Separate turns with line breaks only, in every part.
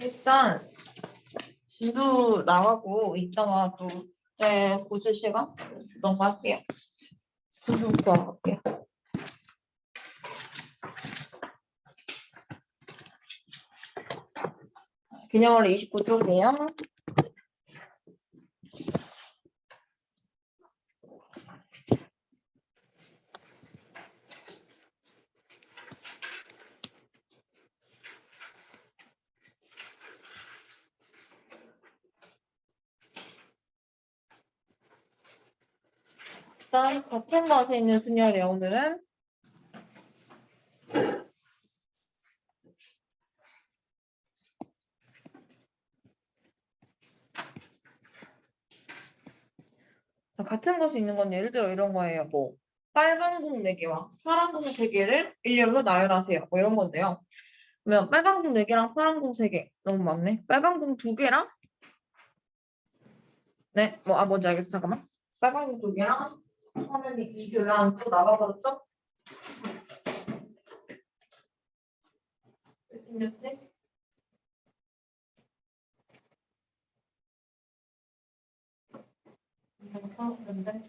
일단 진도 나가고 이따가 또 고칠 시간 주던가 할게요. 진도부터 할게요. 기념월에 29쪽이에요. 일단 같은 것에 있는 순열이에요. 오늘은 같은 것이 있는 건 예를 들어 이런 거예요. 뭐 빨간 공 4개와 파란 공 3개를 일렬로 나열하세요. 뭐 이런 건데요. 그러면 빨간 공 4개랑 파란 공 3개 너무 많네. 빨간 공 2개랑 뭔지 알겠어. 잠깐만. 빨간 공 2개랑 화면이 2개랑 또 나가버렸어? 왜 생겼지? 켜는데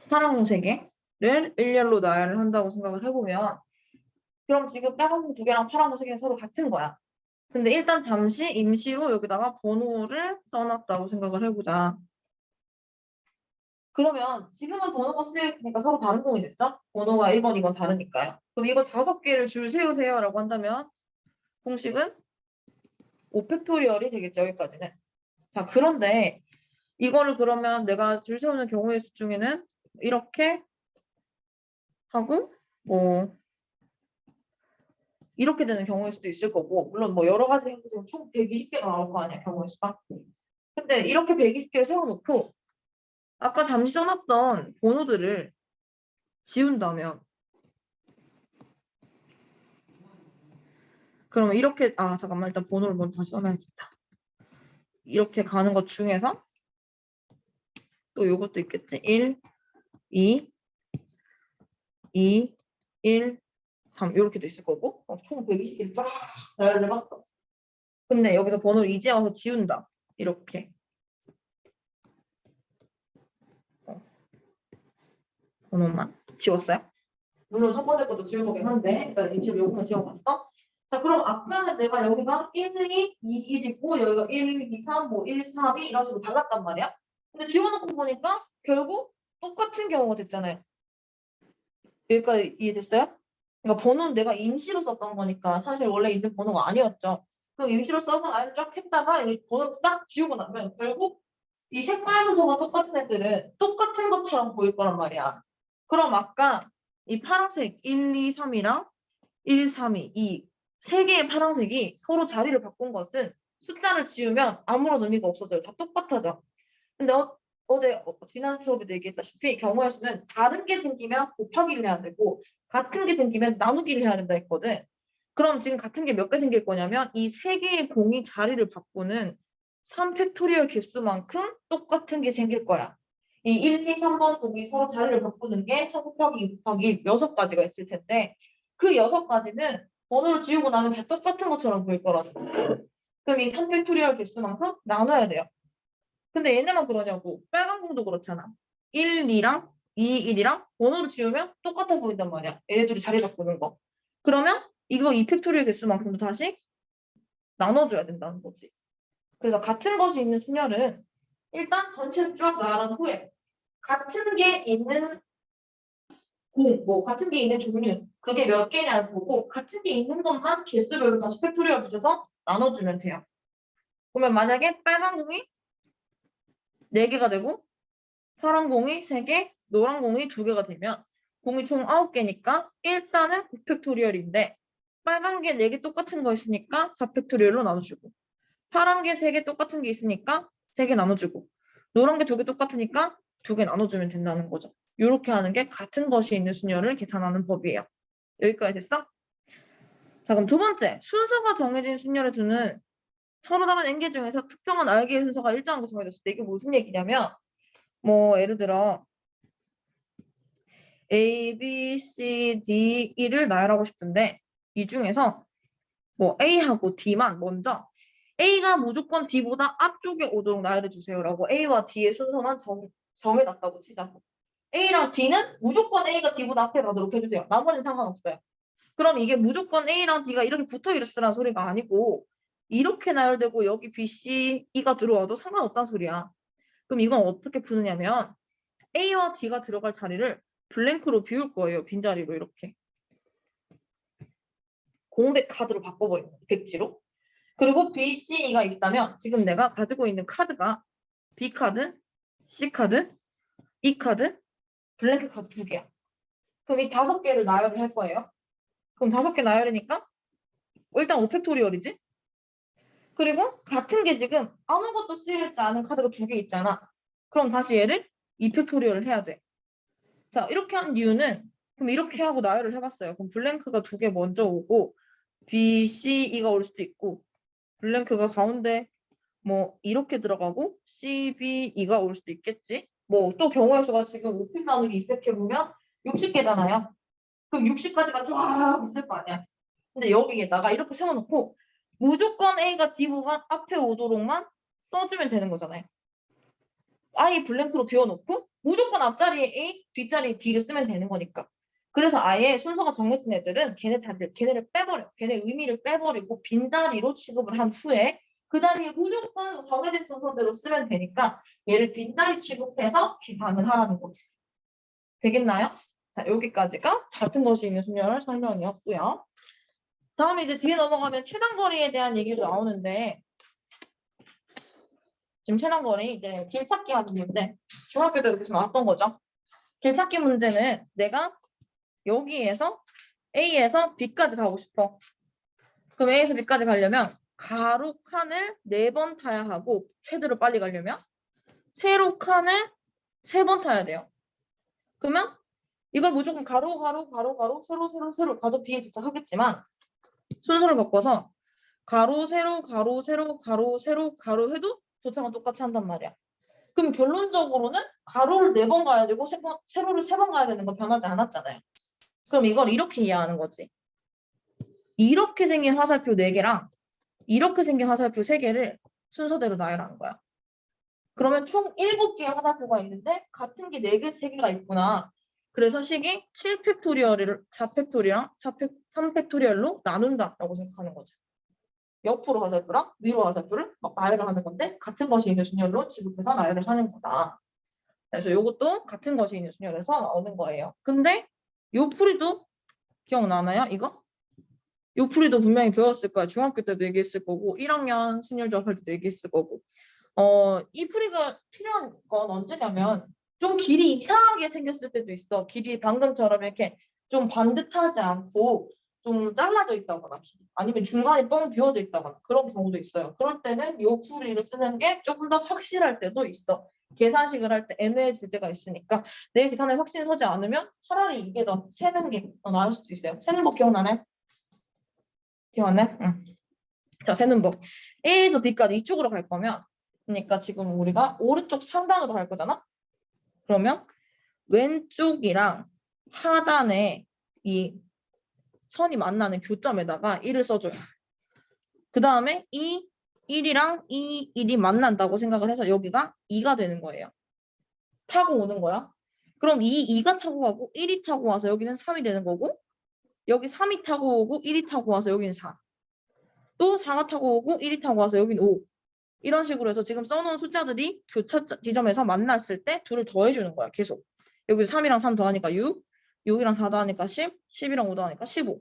파란 공 3개를 일렬로 나열을 한다고 생각을 해보면 그럼 지금 빨간 공 2개랑 파란 공 3개는 서로 같은 거야. 근데 일단 잠시 임시로 여기다가 번호를 써놨다고 생각을 해보자. 그러면 지금은 번호가 쓰여 있으니까 서로 다른 공이 됐죠? 번호가 1번, 2번 다르니까요. 그럼 이거 5개를 줄 세우세요 라고 한다면 공식은 5팩토리얼이 되겠죠, 여기까지는. 자, 그런데 이거를 그러면 내가 줄 세우는 경우의 수 중에는 이렇게 하고 뭐 이렇게 되는 경우일 수도 있을 거고 물론 뭐 여러 가지 행동에서 총 120개가 나올 거 아니야, 경우의 수가. 근데 이렇게 120개를 세워놓고 아까 잠시 써놨던 번호들을 지운다면 그러면 이렇게 잠깐만 일단 번호를 먼저 다시 써놔야겠다. 이렇게 가는 것 중에서 또 요것도 있겠지. 1, 2, 2, 1, 3 이렇게도 있을 거고 총 120개를 쫙 나열을 해봤어. 근데 여기서 번호를 이제 와서 지운다. 이렇게 번호만 지웠어요. 물론 첫 번째 것도 지운 거긴 한데 일단 임시로 요거만 지워봤어. 자, 그럼 아까는 내가 여기가 1, 2, 2, 1이고 여기가 1, 2, 3, 뭐 1, 3, 2 이런 식으로 달랐단 말이야. 근데 지워놓고 보니까 결국 똑같은 경우가 됐잖아요. 여기까지 이해됐어요? 그러니까 번호는 내가 임시로 썼던 거니까 사실 원래 있는 번호가 아니었죠. 그럼 임시로 써서 아예 쫙 했다가 이 번호를 싹 지우고 나면 결국 이 색깔 순서가 똑같은 애들은 똑같은 것처럼 보일 거란 말이야. 그럼 아까 이 파란색 1, 2, 3이랑 1, 3, 2, 이 세 개의 파란색이 서로 자리를 바꾼 것은 숫자를 지우면 아무런 의미가 없어져요. 다 똑같아져. 근데 어제 지난 수업에도 얘기했다시피 경우의 수는 다른 게 생기면 곱하기를 해야 되고 같은 게 생기면 나누기를 해야 된다 했거든. 그럼 지금 같은 게 몇 개 생길 거냐면 이 세 개의 공이 자리를 바꾸는 3팩토리얼 개수만큼 똑같은 게 생길 거야. 이 1, 2, 3번 공이 서로 자리를 바꾸는 게 3 곱하기 2 곱하기 6가지가 있을 텐데 그 6가지는 번호를 지우고 나면 다 똑같은 것처럼 보일 거라는 거지. 그럼 이 3팩토리얼 개수만큼 나눠야 돼요. 근데 얘네만 그러냐고. 빨간 공도 그렇잖아. 1, 2랑 2, 1이랑 번호를 지우면 똑같아 보인단 말이야. 얘네들이 자리 바꾸는 거. 그러면 이거 이 팩토리얼 개수만큼도 다시 나눠줘야 된다는 거지. 그래서 같은 것이 있는 순열은 일단 전체를 쭉 나열한 후에 같은 게 있는 같은 게 있는 종류, 그게 몇 개냐를 보고 같은 게 있는 것만 개수별로 다시 팩토리얼 붙여서 나눠주면 돼요. 그러면 만약에 빨간 공이 4개가 되고 파란 공이 3개, 노란 공이 2개가 되면 공이 총 9개니까 일단은 9팩토리얼인데 빨간 게 4개 똑같은 거 있으니까 4팩토리얼로 나눠주고 파란 게 3개 똑같은 게 있으니까 3개 나눠주고 노란 게 2개 똑같으니까 두 개 나눠주면 된다는 거죠. 이렇게 하는 게 같은 것이 있는 순열을 계산하는 법이에요. 여기까지 됐어? 자, 그럼 두 번째, 순서가 정해진 순열에 두는 서로 다른 n개 중에서 특정한 r개의 순서가 일정한 거 정해졌을 때 이게 무슨 얘기냐면 뭐 예를 들어 A, B, C, D, E를 나열하고 싶은데 이 중에서 뭐 A하고 D만 먼저 A가 무조건 D보다 앞쪽에 오도록 나열해 주세요라고 A와 D의 순서만 정해놨다고 치자고. A랑 D는 무조건 A가 D보다 앞에 가도록 해주세요. 나머지는 상관없어요. 그럼 이게 무조건 A랑 D가 이렇게 붙어 있으라는 소리가 아니고 이렇게 나열되고 여기 B, C, E가 들어와도 상관없다는 소리야. 그럼 이건 어떻게 푸느냐면 A와 D가 들어갈 자리를 블랭크로 비울 거예요. 빈자리로 이렇게. 공백 카드로 바꿔버리는 거예요. 백지로. 그리고 B, C, E가 있다면 지금 내가 가지고 있는 카드가 B 카드, C 카드, E 카드, 블랭크 카드 2개야. 그럼 이 5개를 나열을 할 거예요. 그럼 5개 나열이니까 일단 5팩토리얼이지. 그리고 같은 게 지금 아무것도 쓰여있지 않은 카드가 2개 있잖아. 그럼 다시 얘를 2팩토리얼을 해야 돼. 자, 이렇게 한 이유는 그럼 이렇게 하고 나열을 해봤어요. 그럼 블랭크가 2개 먼저 오고 B, C, E가 올 수도 있고 블랭크가 가운데 뭐 이렇게 들어가고 C, B, E가 올 수도 있겠지. 뭐 또 경우의 수가 지금 5팩 나누기 2팩 해보면 60개잖아요. 그럼 60까지가 쫙 있을 거 아니야. 근데 여기에다가 이렇게 세워놓고 무조건 A가 D보다 앞에 오도록만 써주면 되는 거잖아요. 아예 블랭크로 비워놓고 무조건 앞자리에 A, 뒷자리에 D를 쓰면 되는 거니까. 그래서 아예 순서가 정해진 애들은 걔네를 빼버려. 걔네 의미를 빼버리고 빈자리로 취급을 한 후에 그 자리에 무조건 정해진 순서대로 쓰면 되니까 얘를 빈자리 취급해서 계산을 하라는 거지. 되겠나요? 자, 여기까지가 같은 것이 있는 순열 설명이었고요. 다음에 이제 뒤에 넘어가면 최단거리에 대한 얘기도 나오는데 지금 최단거리 이제 길찾기 하는 문제 중학교 때도 계속 나왔던 거죠. 길찾기 문제는 내가 여기에서 A에서 B까지 가고 싶어. 그럼 A에서 B까지 가려면 가로 칸을 4번 타야 하고 최대로 빨리 가려면 세로 칸을 3번 타야 돼요. 그러면 이걸 무조건 가로 세로 가도 B에 도착하겠지만 순서를 바꿔서 가로 세로 가로 해도 도착은 똑같이 한단 말이야. 그럼 결론적으로는 가로를 4번 가야 되고 세로를 3번 가야 되는 건 변하지 않았잖아요. 그럼 이걸 이렇게 이해하는 거지. 이렇게 생긴 화살표 4개랑 이렇게 생긴 화살표 3개를 순서대로 나열하는 거야. 그러면 총 7개의 화살표가 있는데 같은 게 4개, 3개가 있구나. 그래서 식이 7팩토리얼을 4팩토리얼이랑 3팩토리얼로 나눈다라고 생각하는 거죠. 옆으로 화살표랑 위로 화살표를 막 나열을 하는 건데 같은 것이 있는 순열로 지급해서 나열을 하는 거다. 그래서 이것도 같은 것이 있는 순열에서 나오는 거예요. 근데 요 풀이도 기억나나요? 이거? 요 풀이도 분명히 배웠을 거야. 중학교 때도 얘기했을 거고 1학년 순열 조합할 때도 얘기했을 거고 이 풀이가 필요한 건 언제냐면 좀 길이 이상하게 생겼을 때도 있어. 길이 방금처럼 이렇게 좀 반듯하지 않고 좀 잘라져 있다거나 아니면 중간에 뻥 비어져 있다거나 그런 경우도 있어요. 그럴 때는 이 풀이를 쓰는 게 조금 더 확실할 때도 있어. 계산식을 할 때 애매해질 때가 있으니까 내 계산에 확신이 서지 않으면 차라리 이게 더 세는 게 더 나을 수도 있어요. 세는 법 기억나나요? 기억나네? 응. 자, 세는 법. A에서 B까지 이쪽으로 갈 거면 그러니까 지금 우리가 오른쪽 상단으로 갈 거잖아? 그러면 왼쪽이랑 하단에 이 선이 만나는 교점에다가 1을 써줘요. 그 다음에 이 1이랑 이 1이 만난다고 생각을 해서 여기가 2가 되는 거예요. 타고 오는 거야. 그럼 이 2가 타고 가고 1이 타고 와서 여기는 3이 되는 거고 여기 3이 타고 오고 1이 타고 와서 여기는 4. 또 4가 타고 오고 1이 타고 와서 여기는 5. 이런 식으로 해서 지금 써놓은 숫자들이 교차 지점에서 만났을 때 둘을 더해주는 거야. 계속. 여기 3이랑 3 더하니까 6, 6이랑 4 더하니까 10, 10이랑 5 더하니까 15.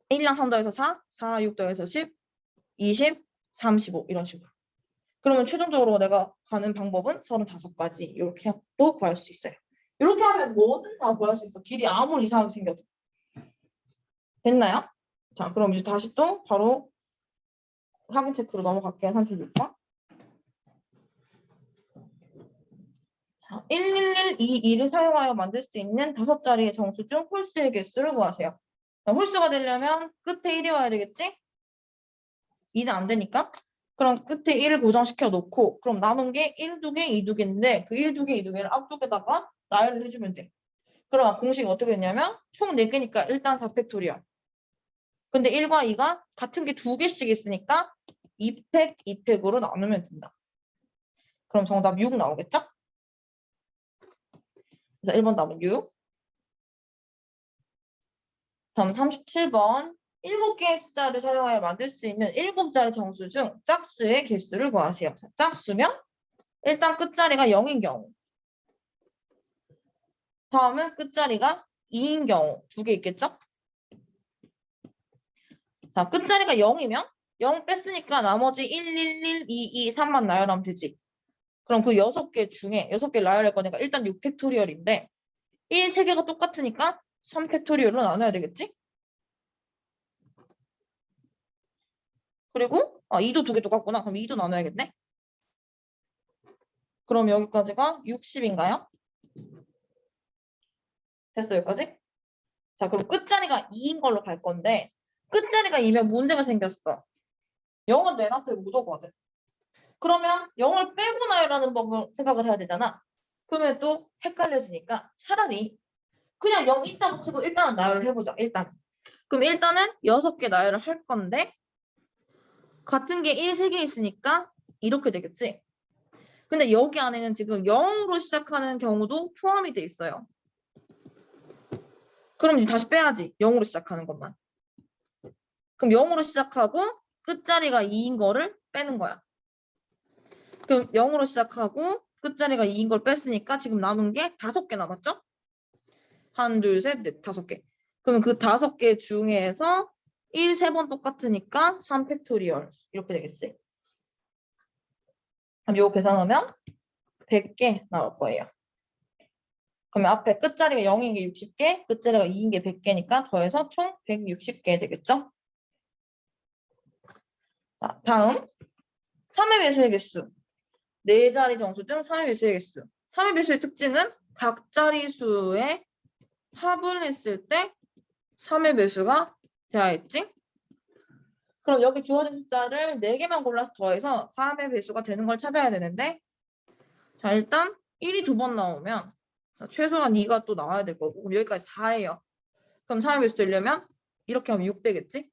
1이랑 3 더해서 4, 4, 6 더해서 10, 20, 35 이런 식으로. 그러면 최종적으로 내가 가는 방법은 35가지 이렇게 또 구할 수 있어요. 이렇게 하면 뭐든 다 구할 수 있어. 길이 아무리 이상하게 생겨도. 됐나요? 자, 그럼 이제 다시 또 바로 확인 체크로 넘어갈게요. 36번. 11122를 사용하여 만들 수 있는 5자리의 정수 중 홀수의 개수를 구하세요. 홀수가 되려면 끝에 1이 와야 되겠지? 2는 안 되니까. 그럼 끝에 1을 고정시켜 놓고 그럼 남은 게 1, 2개, 2, 2개인데 그 1, 2개, 2, 2개를 앞쪽에다가 나열을 해주면 돼. 그럼 공식이 어떻게 되냐면 총 4개니까 일단 4팩토리얼. 근데 1과 2가 같은 게 2개씩 있으니까 2팩, 2팩으로 나누면 된다. 그럼 정답 6 나오겠죠? 그래서 1번 답은 6. 다음 37번. 7개의 숫자를 사용하여 만들 수 있는 7자리 정수 중 짝수의 개수를 구하세요. 자, 짝수면 일단 끝자리가 0인 경우. 다음은 끝자리가 2인 경우. 2개 있겠죠? 자, 끝자리가 0이면 0 뺐으니까 나머지 1, 1, 1, 2, 2, 3만 나열하면 되지. 그럼 그 6개 중에 6개 나열할 거니까 일단 6팩토리얼인데 1, 3개가 똑같으니까 3팩토리얼로 나눠야 되겠지? 그리고 2도 2개 똑같구나. 그럼 2도 나눠야겠네. 그럼 여기까지가 60인가요? 됐어 여기까지? 자 그럼 끝자리가 2인 걸로 갈 건데 끝자리가 2면 문제가 생겼어. 0은 맨 앞에 못 오거든. 그러면 0을 빼고 나열하는 법을 생각을 해야 되잖아. 그러면 또 헷갈려지니까 차라리 그냥 0 있다 붙이고 일단은 나열을 해보자. 일단. 그럼 일단은 6개 나열을 할 건데 같은 게 1, 3개 있으니까 이렇게 되겠지. 근데 여기 안에는 지금 0으로 시작하는 경우도 포함이 돼 있어요. 그럼 이제 다시 빼야지. 0으로 시작하는 것만. 그럼 0으로 시작하고 끝자리가 2인 거를 빼는 거야. 그럼 0으로 시작하고 끝자리가 2인 걸 뺐으니까 지금 남은 게 5개 남았죠? 1, 2, 3, 4, 5개. 그러면 그 5개 중에서 1, 3번 똑같으니까 3팩토리얼 이렇게 되겠지. 그럼 이거 계산하면 100개 나올 거예요. 그러면 앞에 끝자리가 0인 게 60개, 끝자리가 2인 게 100개니까 더해서 총 160개 되겠죠? 자, 다음 3의 배수의 개수. 4자리 정수 중 3의 배수의 개수. 3의 배수의 특징은 각 자리수의 합을 했을 때 3의 배수가 되어 있지? 그럼 여기 주어진 숫자를 4개만 골라서 더해서 3의 배수가 되는 걸 찾아야 되는데 자 일단 1이 2번 나오면 자, 최소한 2가 또 나와야 될 거고 그럼 여기까지 4예요. 그럼 3의 배수 되려면 이렇게 하면 6 되겠지?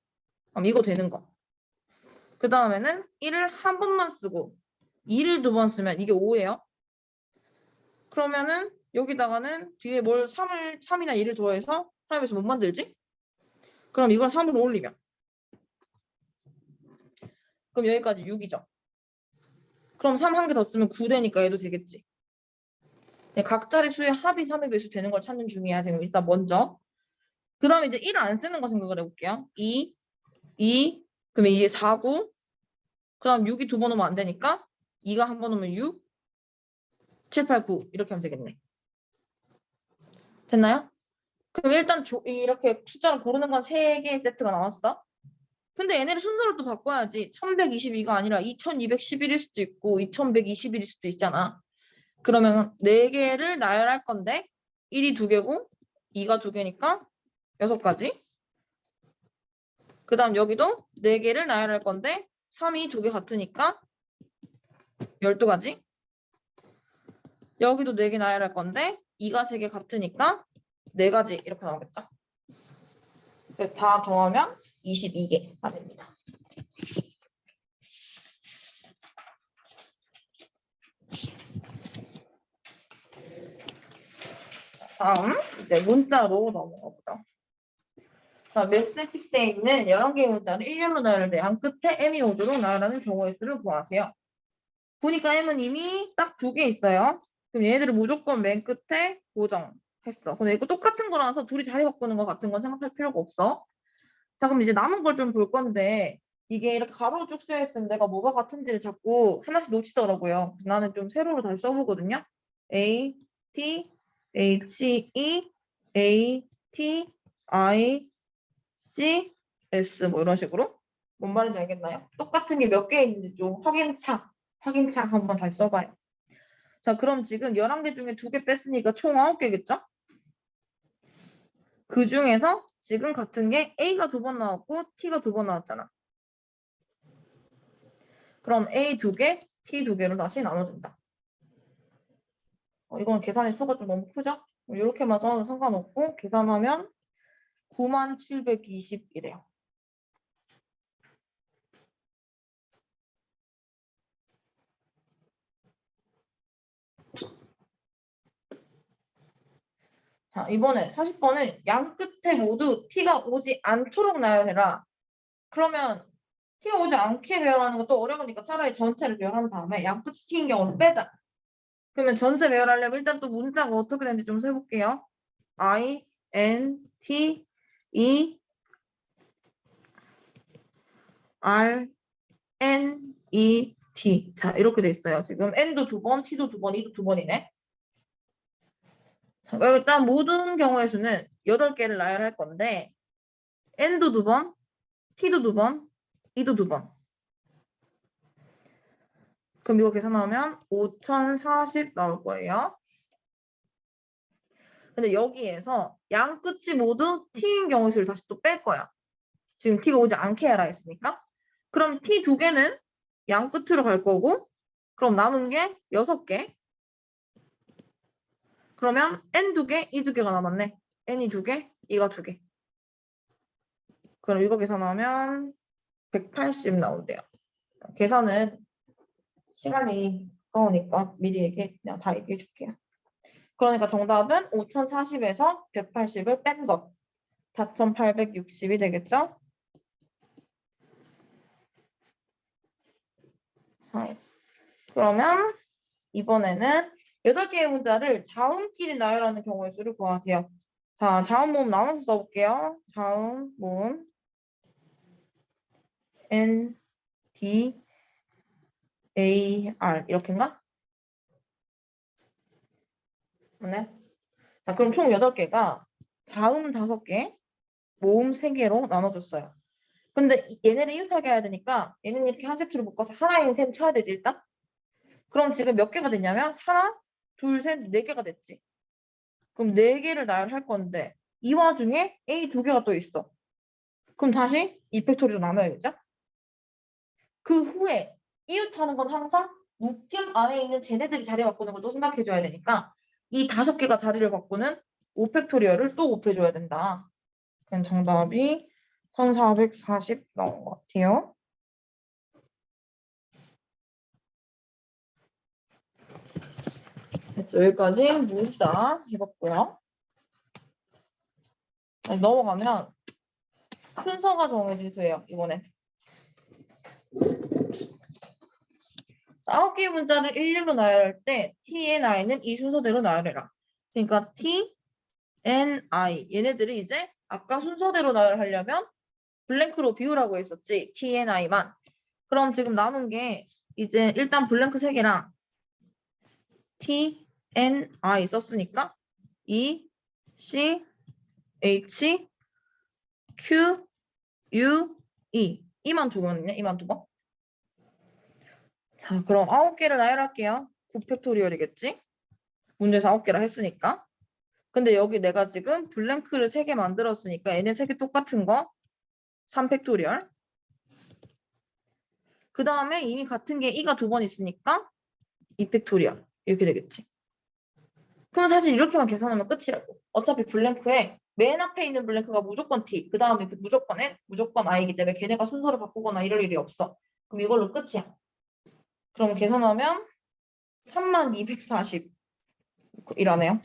그럼 이거 되는 거. 그 다음에는 1을 한 번만 쓰고 2를 2번 쓰면 이게 5예요. 그러면은 여기다가는 뒤에 뭘 3이나 2를 더해서 3의 배수 못 만들지? 그럼 이걸 3으로 올리면 그럼 여기까지 6이죠. 그럼 3 한 개 더 쓰면 9 되니까 얘도 되겠지. 각 자리 수의 합이 3의 배수 되는 걸 찾는 중이야. 지금 일단 먼저. 그 다음에 이제 1을 안 쓰는 거 생각을 해볼게요. 2, 그러면 이게 4, 9. 그 다음 6이 2번 오면 안 되니까 2가 한 번 오면 6, 7, 8, 9 이렇게 하면 되겠네. 됐나요? 그럼 일단 이렇게 숫자를 고르는 건 3개의 세트가 나왔어. 근데 얘네를 순서를 또 바꿔야지. 1122가 아니라 2211일 수도 있고 2121일 수도 있잖아. 그러면 4개를 나열할 건데 1이 2개고 2가 2개니까 6가지. 그 다음 여기도 4개를 나열할 건데 3이 2개 같으니까 12가지. 여기도 4개 나열할 건데 2가 3개 같으니까 4가지 이렇게 나오겠죠. 다 더하면 22개가 됩니다. 다음 이제 문자로 넘어가 보죠. 자, 매스매틱스에 있는 여러 개의 문자를 일렬로 나열된 끝에 m이 오도록 나열하는 경우의 수를 구하세요. 보니까 m은 이미 딱 2개 있어요. 그럼 얘네들을 무조건 맨 끝에 고정했어. 근데 이거 똑같은 거라서 둘이 자리 바꾸는 거 같은 건 생각할 필요가 없어. 자, 그럼 이제 남은 걸 좀 볼 건데 이게 이렇게 가로로 쭉 쓰여 있으면 내가 뭐가 같은지를 자꾸 하나씩 놓치더라고요. 그래서 나는 좀 세로로 다시 써보거든요. A, T, H, E, A, T, I, C, S 뭐 이런 식으로. 뭔 말인지 알겠나요? 똑같은 게 몇 개 있는지 좀 확인차 한번 다시 써봐요. 자, 그럼 지금 11개 중에 2개 뺐으니까 총 9개겠죠? 그 중에서 지금 같은 게 A가 2번 나왔고 T가 2번 나왔잖아. 그럼 A 2개, T 2개로 다시 나눠준다. 이건 계산의 수가 좀 너무 크죠? 이렇게만 써도 상관없고 계산하면 9720이래요. 자, 이번에 40번은 양 끝에 모두 T가 오지 않도록 나열해라. 그러면 T가 오지 않게 배열하는 것도 어려우니까 차라리 전체를 배열한 다음에 양 끝이 T인 경우는 빼자. 그러면 전체 배열하려면 일단 또 문자가 어떻게 되는지 좀 세볼게요. I, N, T, E, R, N, E, T. 자, 이렇게 돼 있어요. 지금 N도 2번, T도 2번, E도 2번이네. 자, 그럼 일단 모든 경우의 수는 8개를 나열할 건데 N도 2번, T도 2번, E도 2번. 그럼 이거 계산하면 5040 나올 거예요. 근데 여기에서 양 끝이 모두 T인 경우의 수를 다시 또 뺄 거야. 지금 T가 오지 않게 해라 했으니까. 그럼 T 2개는 양 끝으로 갈 거고 그럼 남은 게 6개. 그러면 N 2개, E 2개가 남았네. N이 2개, E가 2개. 그럼 이거 계산하면 180 나온대요. 계산은 시간이 아까우니까 미리 그냥 다 얘기해 줄게요. 그러니까 정답은 5040에서 180을 뺀 것. 4860이 되겠죠? 자, 그러면 이번에는 8개의 문자를 자음끼리 나열하는 경우의 수를 구하세요. 자, 자음 모음 나눠서 써볼게요. 자음 모음 N, D, A, R 이렇게인가? 네. 자, 그럼 총 8개가 자음 5개, 모음 3개로 나눠줬어요. 근데 얘네를 이웃하게 해야 되니까 얘는 이렇게 한 세트로 묶어서 하나인 셈 쳐야 되지 일단. 그럼 지금 몇 개가 됐냐면 하나, 둘, 셋, 4개가 됐지. 그럼 4개를 나열할 건데 이 와중에 A 2개가 또 있어. 그럼 다시 이 팩토리로 나눠야겠죠? 그 후에 이웃하는 건 항상 묶임 안에 있는 쟤네들이 자리 바꾸는 걸 또 생각해줘야 되니까 이 5개가 자리를 바꾸는 5팩토리얼을 또 곱해줘야 된다. 그럼 정답이 1440 나온 것 같아요. 여기까지 문자 해봤고요. 넘어가면 순서가 정해진 수예요. 이번에 9개의 문자를 일렬로 나열할 때 T의 I는 이 순서대로 나열해라. 그러니까 T, N, I 얘네들이 이제 아까 순서대로 나열하려면 블랭크로 비우라고 했었지. T, N, I만. 그럼 지금 남은 게 이제 일단 블랭크 3개랑 T, N, I 썼으니까 E, C, H, Q, U, E 이만 두 번이네. 이만 두 번. 자, 그럼 9개를 나열할게요. 9팩토리얼이겠지? 문제에서 9개라 했으니까. 근데 여기 내가 지금 블랭크를 3개 만들었으니까 얘네 3개 똑같은 거 3팩토리얼. 그 다음에 이미 같은 게 2가 2번 있으니까 2팩토리얼. 이렇게 되겠지. 그럼 사실 이렇게만 계산하면 끝이라고. 어차피 블랭크에 맨 앞에 있는 블랭크가 무조건 T, 그 다음에 무조건 N, 무조건 I이기 때문에 걔네가 순서를 바꾸거나 이럴 일이 없어. 그럼 이걸로 끝이야. 그럼 계산하면 3240 이라네요.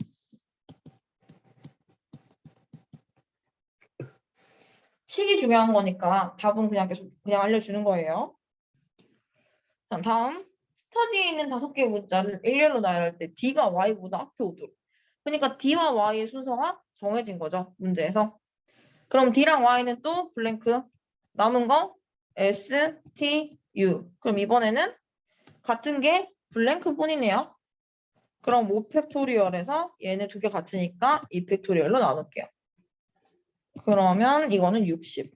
식이 중요한 거니까 답은 그냥 계속 그냥 알려주는 거예요. 자, 다음 스터디에 있는 5개의 문자를 일렬로 나열할 때 D가 Y보다 앞에 오도록. 그러니까 D와 Y의 순서가 정해진 거죠. 문제에서. 그럼 D랑 Y는 또 블랭크. 남은 거 S, T, U. 그럼 이번에는 같은 게 블랭크 뿐이네요. 그럼 5팩토리얼에서 얘네 2개 같으니까 2팩토리얼로 나눌게요. 그러면 이거는 60.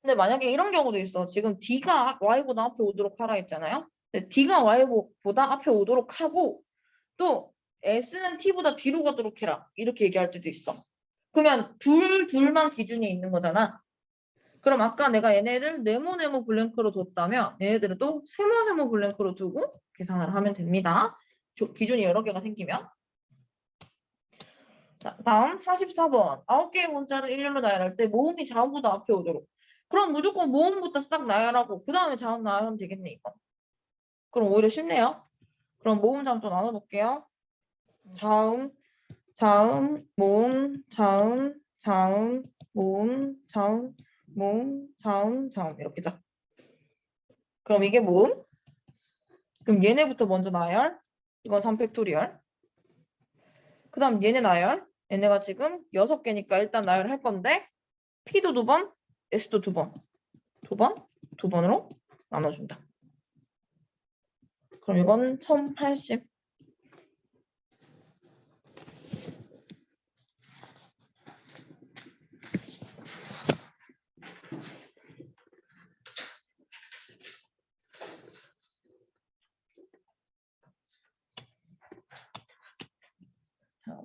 근데 만약에 이런 경우도 있어. 지금 D가 Y보다 앞에 오도록 하라 했잖아요. 근데 D가 Y보다 앞에 오도록 하고 또 S는 T보다 뒤로 가도록 해라. 이렇게 얘기할 때도 있어. 그러면 둘만 기준이 있는 거잖아. 그럼 아까 내가 얘네를 네모 블랭크로 뒀다면 얘네들은 또 세모 블랭크로 두고 계산을 하면 됩니다. 기준이 여러 개가 생기면. 자, 다음 44번. 9개의 문자를 일렬로 나열할 때 모음이 자음보다 앞에 오도록. 그럼 무조건 모음부터 싹 나열하고 그 다음에 자음 나열하면 되겠네 이거. 그럼 오히려 쉽네요. 그럼 모음 자음 또 나눠볼게요. 자음, 모음, 자음, 모음, 자음 이렇게 자. 그럼 이게 모음? 그럼 얘네부터 먼저 나열. 이건 3팩토리얼. 그 다음 얘네 나열. 얘네가 지금 6개니까 일단 나열할 건데 P도 2번, S도 2번. 2번으로 나눠준다. 그럼 이건 1080.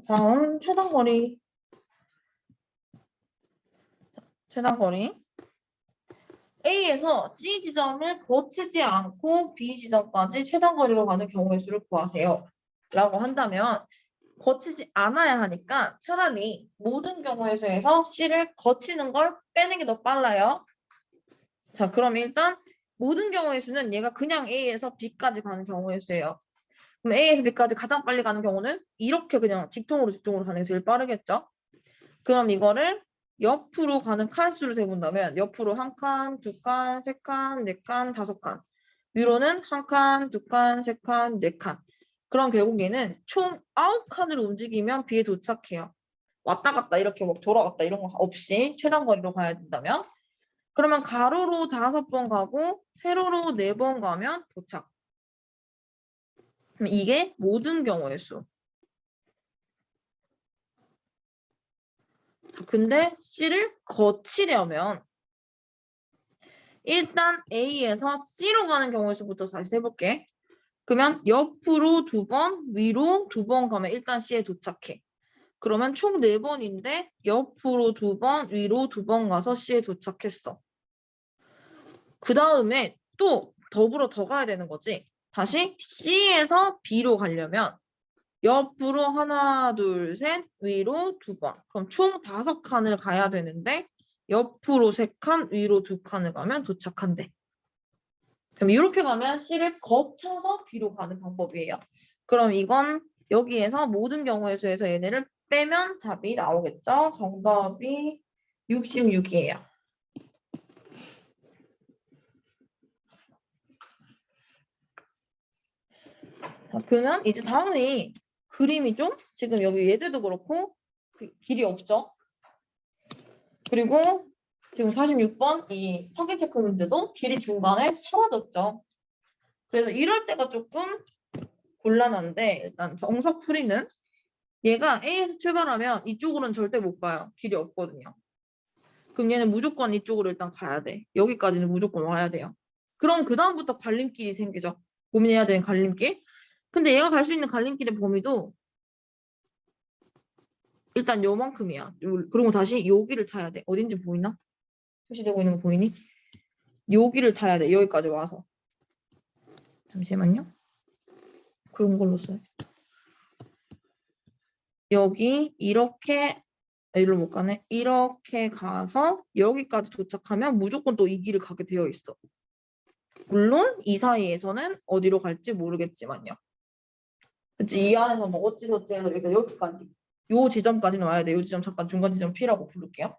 다음 최단거리. A에서 C 지점을 거치지 않고 B 지점까지 최단거리로 가는 경우의 수를 구하세요. 라고 한다면 거치지 않아야 하니까 차라리 모든 경우의 수에서 C를 거치는 걸 빼는 게 더 빨라요. 자, 그럼 일단 모든 경우의 수는 얘가 그냥 A에서 B까지 가는 경우의 수예요. 그럼 A에서 B까지 가장 빨리 가는 경우는 이렇게 그냥 직통으로 가는 게 제일 빠르겠죠? 그럼 이거를 옆으로 가는 칸수를 세본다면 옆으로 1칸, 2칸, 3칸, 4칸, 5칸. 위로는 1칸, 2칸, 3칸, 4칸. 그럼 결국에는 총 9칸으로 움직이면 B에 도착해요. 왔다 갔다 이렇게 막 돌아갔다 이런 거 없이 최단 거리로 가야 된다면 그러면 가로로 5번 가고 세로로 4번 가면 도착. 그럼 이게 모든 경우의 수. 자, 근데 C를 거치려면 일단 A에서 C로 가는 경우의 수부터 다시 해볼게. 그러면 옆으로 2번, 위로 2번 가면 일단 C에 도착해. 그러면 총 4번인데 옆으로 2번, 위로 2번 가서 C에 도착했어. 그 다음에 또 더불어 더 가야 되는 거지. 다시 C에서 B로 가려면 옆으로 하나, 둘, 셋, 위로 2번. 그럼 총 5칸을 가야 되는데 옆으로 3칸, 위로 2칸을 가면 도착한대. 그럼 이렇게 가면 C를 거쳐서 B로 가는 방법이에요. 그럼 이건 여기에서 모든 경우의 수에서 얘네를 빼면 답이 나오겠죠? 정답이 66이에요. 자, 그러면 이제 다음이 그림이 좀 지금 여기 예제도 그렇고 길이 없죠? 그리고 지금 46번 이 확인 체크 문제도 길이 중간에 사라졌죠. 그래서 이럴 때가 조금 곤란한데 일단 정석 풀이는 얘가 A에서 출발하면 이쪽으로는 절대 못 가요. 길이 없거든요. 그럼 얘는 무조건 이쪽으로 일단 가야 돼. 여기까지는 무조건 와야 돼요. 그럼 그 다음부터 갈림길이 생기죠. 고민해야 되는 갈림길. 근데 얘가 갈 수 있는 갈림길의 범위도 일단 요만큼이야. 그리고 다시 여기를 타야 돼. 어딘지 보이나? 표시되고 있는 거 보이니? 여기를 타야 돼. 여기까지 와서. 잠시만요. 그런 걸로 써요. 여기 이렇게 일로 못 가네. 이렇게 가서 여기까지 도착하면 무조건 또 이 길을 가게 되어 있어. 물론 이 사이에서는 어디로 갈지 모르겠지만요. 그치? 이 안에서 뭐 어찌저찌 해서 여기까지. 요 지점까지는 와야 돼. 요 지점 잠깐 중간 지점 P라고 부를게요.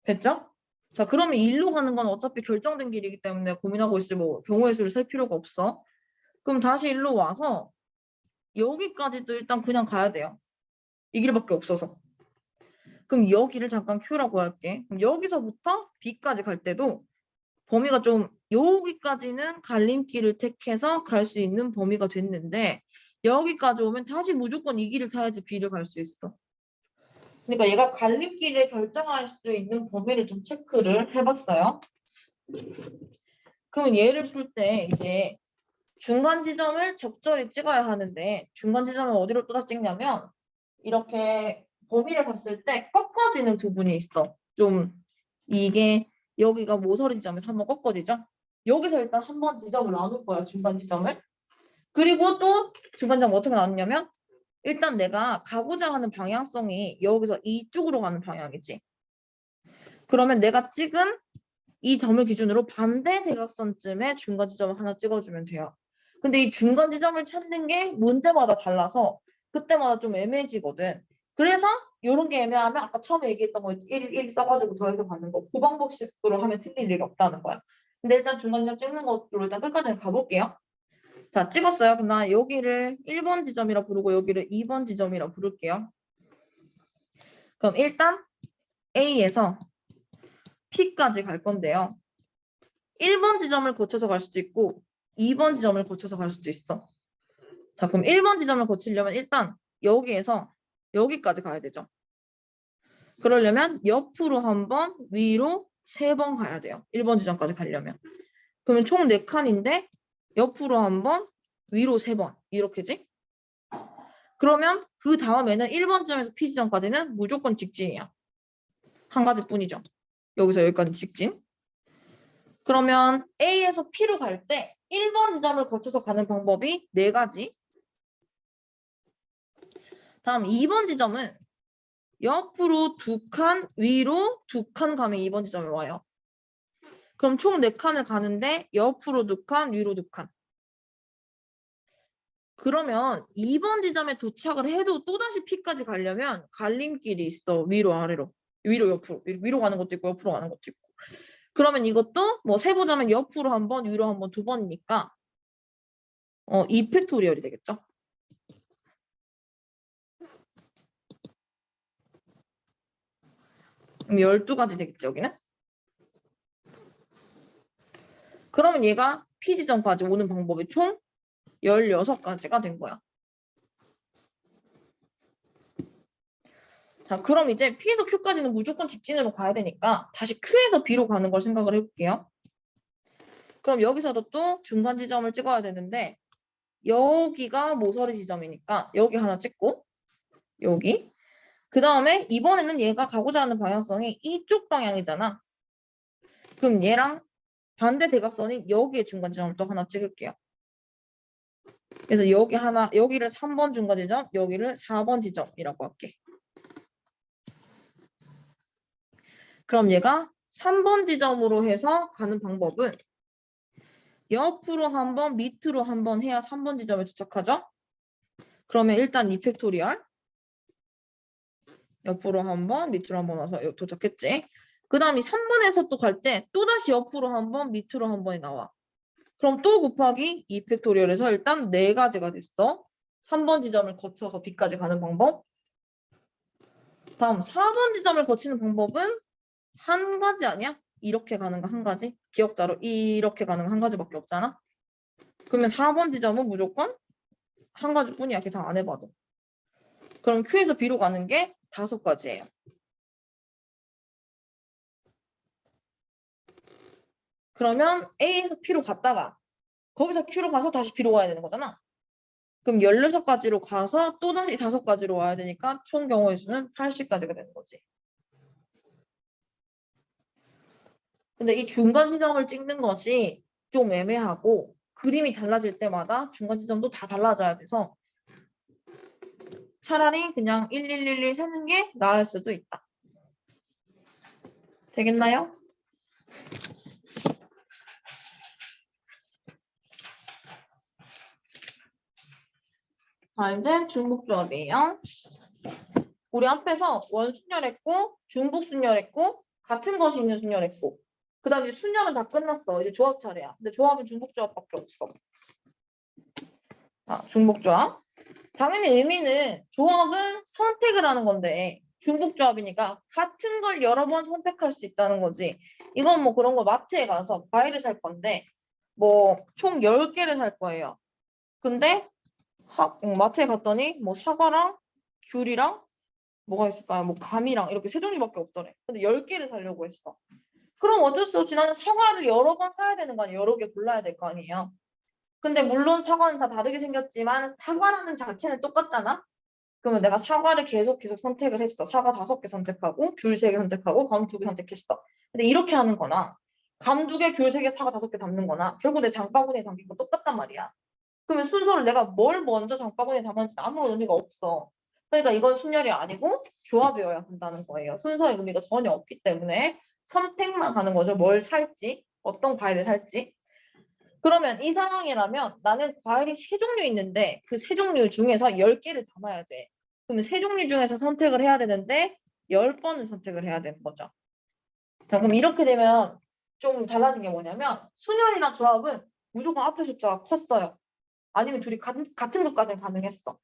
됐죠? 자, 그러면 일로 가는 건 어차피 결정된 길이기 때문에 고민하고 있을 뭐 경우의 수를 셀 필요가 없어. 그럼 다시 일로 와서 여기까지도 일단 그냥 가야 돼요. 이 길밖에 없어서. 그럼 여기를 잠깐 Q라고 할게. 그럼 여기서부터 B까지 갈 때도 범위가 좀 여기까지는 갈림길을 택해서 갈 수 있는 범위가 됐는데 여기까지 오면 다시 무조건 이 길을 타야지 B를 갈 수 있어. 그러니까 얘가 갈림길을 결정할 수 있는 범위를 좀 체크를 해봤어요. 그럼 얘를 풀 때 이제 중간 지점을 적절히 찍어야 하는데 중간 지점을 어디로 또다시 찍냐면 이렇게 범위를 봤을 때 꺾어지는 부분이 있어. 좀 이게 여기가 모서리 지점에서 한번 꺾어지죠. 여기서 일단 한번 지점을 나눌 거야. 중간 지점을. 그리고 또 중간 지점 어떻게 나누냐면 일단 내가 가고자 하는 방향성이 여기서 이쪽으로 가는 방향이지. 그러면 내가 찍은 이 점을 기준으로 반대 대각선쯤에 중간 지점을 하나 찍어주면 돼요. 근데 이 중간 지점을 찾는 게 문제마다 달라서 그때마다 좀 애매해지거든. 그래서 이런 게 애매하면 아까 처음에 얘기했던 거 1 써가지고 더해서 가는 거. 그 방법식으로 하면 틀릴 일이 없다는 거야. 근데 일단 중간 지점 찍는 것으로 일단 끝까지 가볼게요. 자, 찍었어요. 그럼 나 여기를 1번 지점이라 부르고 여기를 2번 지점이라 부를게요. 그럼 일단 A에서 P까지 갈 건데요. 1번 지점을 거쳐서 갈 수도 있고 2번 지점을 거쳐서 갈 수도 있어. 자, 그럼 1번 지점을 거치려면 일단 여기에서 여기까지 가야 되죠. 그러려면 옆으로 한 번, 위로 3번 가야 돼요. 1번 지점까지 가려면. 그러면 총 4칸인데 옆으로 한 번, 위로 3번 이렇게지? 그러면 그 다음에는 1번 지점에서 P 지점까지는 무조건 직진이야. 한 가지뿐이죠. 여기서 여기까지 직진. 그러면 A에서 P로 갈 때 1번 지점을 거쳐서 가는 방법이 4가지. 다음 2번 지점은 옆으로 2칸, 위로 2칸 가면 2번 지점에 와요. 그럼 총 4칸을 가는데 옆으로 2칸, 위로 2칸. 그러면 2번 지점에 도착을 해도 또다시 P까지 가려면 갈림길이 있어. 위로 아래로. 위로 옆으로. 위로 가는 것도 있고 옆으로 가는 것도 있고. 그러면 이것도 뭐 세보자면 옆으로 한 번, 위로 한 번, 2번이니까 2팩토리얼이 되겠죠. 그럼 12가지 되겠죠, 여기는? 그러면 얘가 P 지점까지 오는 방법이 총 16가지가 된 거야. 자, 그럼 이제 P에서 Q까지는 무조건 직진으로 가야 되니까 다시 Q에서 B로 가는 걸 생각을 해볼게요. 그럼 여기서도 또 중간 지점을 찍어야 되는데 여기가 모서리 지점이니까 여기 하나 찍고 여기 그 다음에 이번에는 얘가 가고자 하는 방향성이 이쪽 방향이잖아. 그럼 얘랑 반대 대각선인 여기에 중간 지점을 또 하나 찍을게요. 그래서 여기 하나, 여기를 3번 중간 지점, 여기를 4번 지점이라고 할게. 그럼 얘가 3번 지점으로 해서 가는 방법은 옆으로 한 번, 밑으로 한 번 해야 3번 지점에 도착하죠? 그러면 일단 2팩토리얼 옆으로 한 번, 밑으로 한 번 와서 도착했지? 그 다음에 3번에서 또 갈 때 또다시 옆으로 한 번, 밑으로 한 번이 나와. 그럼 또 곱하기 2팩토리얼에서 일단 4가지가 됐어. 3번 지점을 거쳐서 B까지 가는 방법. 다음 4번 지점을 거치는 방법은 한 가지 아니야? 이렇게 가는 거 한 가지? 기억자로 이렇게 가는 거 한 가지밖에 없잖아? 그러면 4번 지점은 무조건 한 가지뿐이야. 계산 안 해봐도. 그럼 Q에서 B로 가는 게 5가지예요. 그러면 A에서 P로 갔다가 거기서 Q로 가서 다시 B로 가야 되는 거잖아. 그럼 16가지로 가서 또다시 5가지로 와야 되니까 총 경우의 수는 80가지가 되는 거지. 근데 이 중간 지점을 찍는 것이 좀 애매하고 그림이 달라질 때마다 중간 지점도 다 달라져야 돼서 차라리 그냥 1111 세는 게 나을 수도 있다. 되겠나요? 자, 이제 중복조합이에요. 우리 앞에서 원순열했고 중복순열했고 같은 것이 있는 순열했고 그 다음에 순열은 다 끝났어. 이제 조합 차례야. 근데 조합은 중복조합밖에 없어. 자, 중복조합. 당연히 의미는 조합은 선택을 하는 건데 중복조합이니까 같은 걸 여러 번 선택할 수 있다는 거지. 이건 뭐 그런 거 마트에 가서 과일을 살 건데 뭐 총 10개를 살 거예요. 근데 마트에 갔더니 뭐 사과랑 귤이랑 뭐가 있을까요? 뭐 감이랑 이렇게 세 종류밖에 없더래. 근데 10개를 사려고 했어. 그럼 어쩔 수 없이 나는 사과를 여러 번 사야 되는 거 아니에요? 여러 개 골라야 될 거 아니에요? 근데 물론 사과는 다 다르게 생겼지만 사과라는 자체는 똑같잖아? 그러면 내가 사과를 계속 선택을 했어. 사과 5개 선택하고 귤 3개 선택하고 감 2개 선택했어. 근데 이렇게 하는 거나 감 2개, 귤 3개, 사과 5개 담는 거나 결국 내 장바구니에 담긴 거 똑같단 말이야. 그러면 순서를 내가 뭘 먼저 장바구니에 담았는지는 아무런 의미가 없어. 그러니까 이건 순열이 아니고 조합이어야 한다는 거예요. 순서의 의미가 전혀 없기 때문에 선택만 하는 거죠. 뭘 살지, 어떤 과일을 살지. 그러면 이 상황이라면 나는 과일이 3종류 있는데 그 3종류 중에서 10개를 담아야 돼. 그러면 3종류 중에서 선택을 해야 되는데 10번을 선택을 해야 되는 거죠. 자, 그럼 이렇게 되면 좀 달라진 게 뭐냐면 순열이나 조합은 무조건 앞에 숫자가 컸어요. 아니면 둘이 같은 것까지는 가능했어.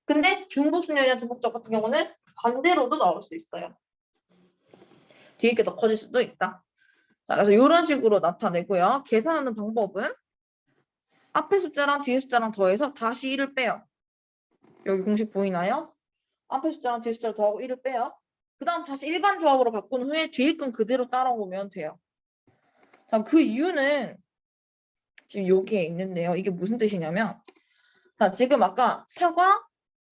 근데 중부순열이나 중복적 같은 경우는 반대로도 나올 수 있어요. 뒤에 게 더 커질 수도 있다. 자, 그래서 이런 식으로 나타내고요. 계산하는 방법은 앞에 숫자랑 뒤에 숫자랑 더해서 다시 1을 빼요. 여기 공식 보이나요? 앞에 숫자랑 뒤에 숫자를 더하고 1을 빼요. 그 다음 다시 일반 조합으로 바꾼 후에 뒤에 건 그대로 따라오면 돼요. 자, 그 이유는 지금 여기에 있는데요. 이게 무슨 뜻이냐면 자, 지금 아까 사과,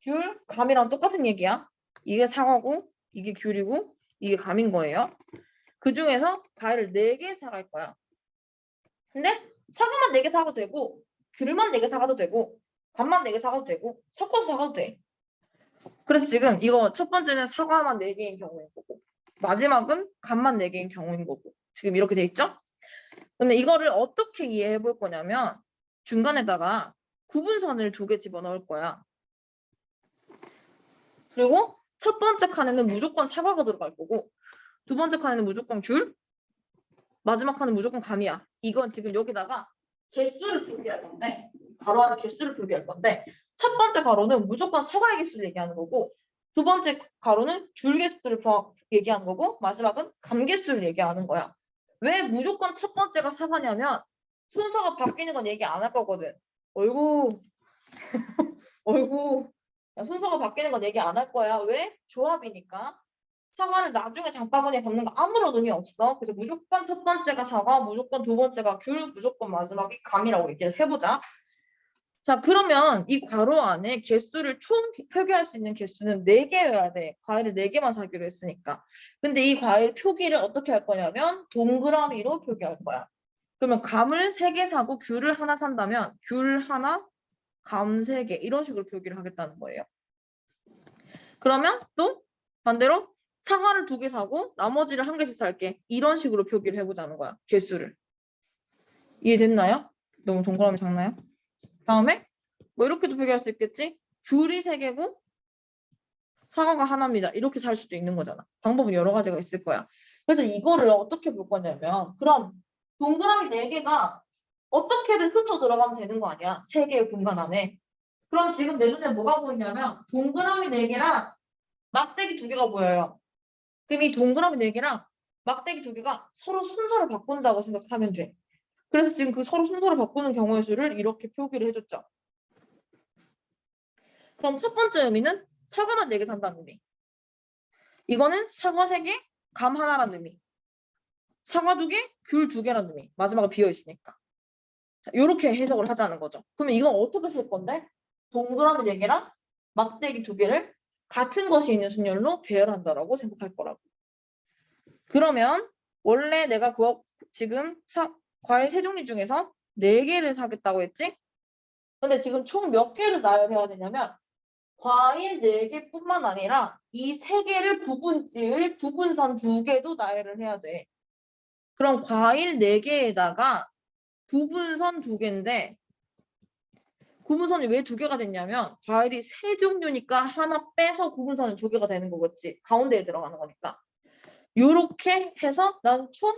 귤, 감이랑 똑같은 얘기야. 이게 사과고 이게 귤이고 이게 감인 거예요. 그 중에서 과일을 4개 사갈 거야. 근데 사과만 4개 사가도 되고 귤만 4개 사가도 되고 감만 4개 사가도 되고 섞어서 사가도 돼. 그래서 지금 이거 첫 번째는 사과만 4개인 경우인 거고 마지막은 감만 4개인 경우인 거고 지금 이렇게 돼 있죠? 근데 이거를 어떻게 이해해 볼 거냐면 중간에다가 구분선을 2개 집어넣을 거야. 그리고 첫 번째 칸에는 무조건 사과가 들어갈 거고 두 번째 칸에는 무조건 귤, 마지막 칸은 무조건 감이야. 이건 지금 여기다가 개수를 표기할 건데 가로 안에 개수를 표기할 건데 첫 번째 가로는 무조건 사과의 개수를 얘기하는 거고 두 번째 가로는 귤 개수를 얘기하는 거고 마지막은 감 개수를 얘기하는 거야. 왜 무조건 첫 번째가 사과냐면 순서가 바뀌는 건 얘기 안 할 거거든. 어이구 어이구 순서가 바뀌는 건 얘기 안 할 거야. 왜? 조합이니까. 사과를 나중에 장바구니에 담는 거 아무런 의미 없어. 그래서 무조건 첫 번째가 사과, 무조건 두 번째가 귤, 무조건 마지막이 감이라고 얘기를 해보자. 자, 그러면 이 괄호 안에 개수를 총 표기할 수 있는 개수는 4개여야 돼. 과일을 4개만 사기로 했으니까. 근데 이 과일 표기를 어떻게 할 거냐면 동그라미로 표기할 거야. 그러면 감을 3개 사고 귤을 하나 산다면 귤 하나, 감 3개 이런 식으로 표기를 하겠다는 거예요. 그러면 또 반대로 사과를 2개 사고 나머지를 1개씩 살게. 이런 식으로 표기를 해보자는 거야. 개수를. 이해됐나요? 너무 동그라미 작나요? 다음에 뭐 이렇게도 표기할 수 있겠지? 귤이 3개고 사과가 하나입니다. 이렇게 살 수도 있는 거잖아. 방법은 여러 가지가 있을 거야. 그래서 이거를 어떻게 볼 거냐면 그럼 동그라미 4개가 어떻게든 흩어 들어가면 되는 거 아니야? 3개의 공간 안에. 그럼 지금 내 눈에 뭐가 보이냐면 동그라미 4개랑 막대기 2개가 보여요. 그럼 이 동그라미 4개랑 막대기 2개가 서로 순서를 바꾼다고 생각하면 돼. 그래서 지금 그 서로 순서를 바꾸는 경우의 수를 이렇게 표기를 해줬죠. 그럼 첫 번째 의미는 사과만 4개 산다는 의미. 이거는 사과 3개, 감 하나라는 의미. 사과 2개, 귤 2개라는 의미. 마지막에 비어있으니까. 자, 이렇게 해석을 하자는 거죠. 그러면 이건 어떻게 쓸 건데? 동그라미 4개랑 막대기 2개를 같은 것이 있는 순열로 배열한다라고 생각할 거라고. 그러면 원래 내가 지금 과일 3종류 중에서 4개를 사겠다고 했지? 근데 지금 총 몇 개를 나열해야 되냐면 과일 4개뿐만 아니라 이 3개를 구분지을 구분선 2개도 나열을 해야 돼. 그럼 과일 4개에다가 구분선 2개인데 구분선이 왜 2개가 됐냐면 과일이 3종류니까 하나 빼서 구분선은 2개가 되는 거겠지. 가운데에 들어가는 거니까. 요렇게 해서 난 총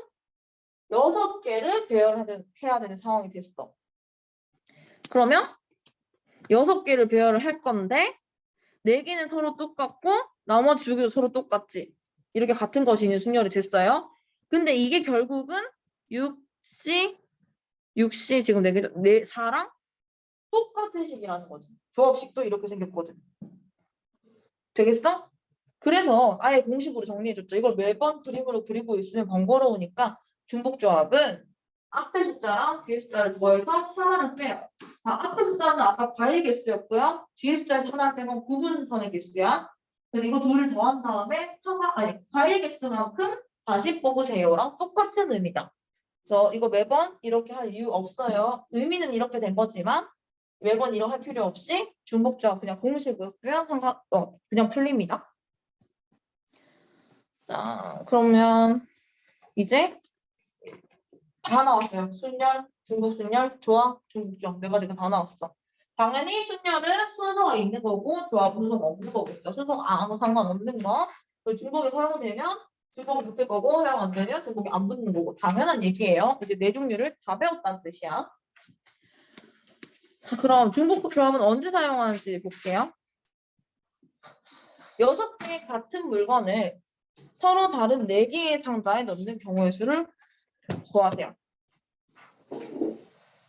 6개를 배열해야 되는 상황이 됐어. 그러면 6개를 배열을 할 건데 4개는 서로 똑같고 나머지 2개도 서로 똑같지. 이렇게 같은 것이 있는 순열이 됐어요. 근데 이게 결국은 6C, 6C 지금 4개, 4랑 똑같은 식이라는 거지. 조합식도 이렇게 생겼거든. 되겠어? 그래서 아예 공식으로 정리해줬죠. 이걸 매번 그림으로 그리고 있으면 번거로우니까 중복조합은 앞에 숫자랑 뒤에 숫자를 더해서 하나를 빼요. 자, 앞에 숫자는 아까 과일 개수였고요. 뒤에 숫자에서 하나를 빼면 구분선의 개수야. 그래서 이거 둘을 더한 다음에 과일 개수만큼 다시 뽑으세요랑 똑같은 의미다. 그래서 이거 매번 이렇게 할 이유 없어요. 의미는 이렇게 된 거지만 매번 이렇게 할 필요 없이 중복조합 그냥 공식으로 쓰면 그냥 풀립니다. 자, 그러면 이제 다 나왔어요. 순열, 중복순열, 조합, 중복조합 네 가지가 다 나왔어. 당연히 순열은 순서가 있는 거고 조합은 순서가 없는 거겠죠. 순서가 아무 상관없는 거. 중복이 허용되면 중복이 붙을 거고 허용 안 되면 중복이 안 붙는 거고 당연한 얘기예요. 이제 네 종류를 다 배웠다는 뜻이야. 자, 그럼 중복 조합은 언제 사용하는지 볼게요. 6개의 같은 물건을 서로 다른 4개의 상자에 넣는 경우의 수를 구하세요.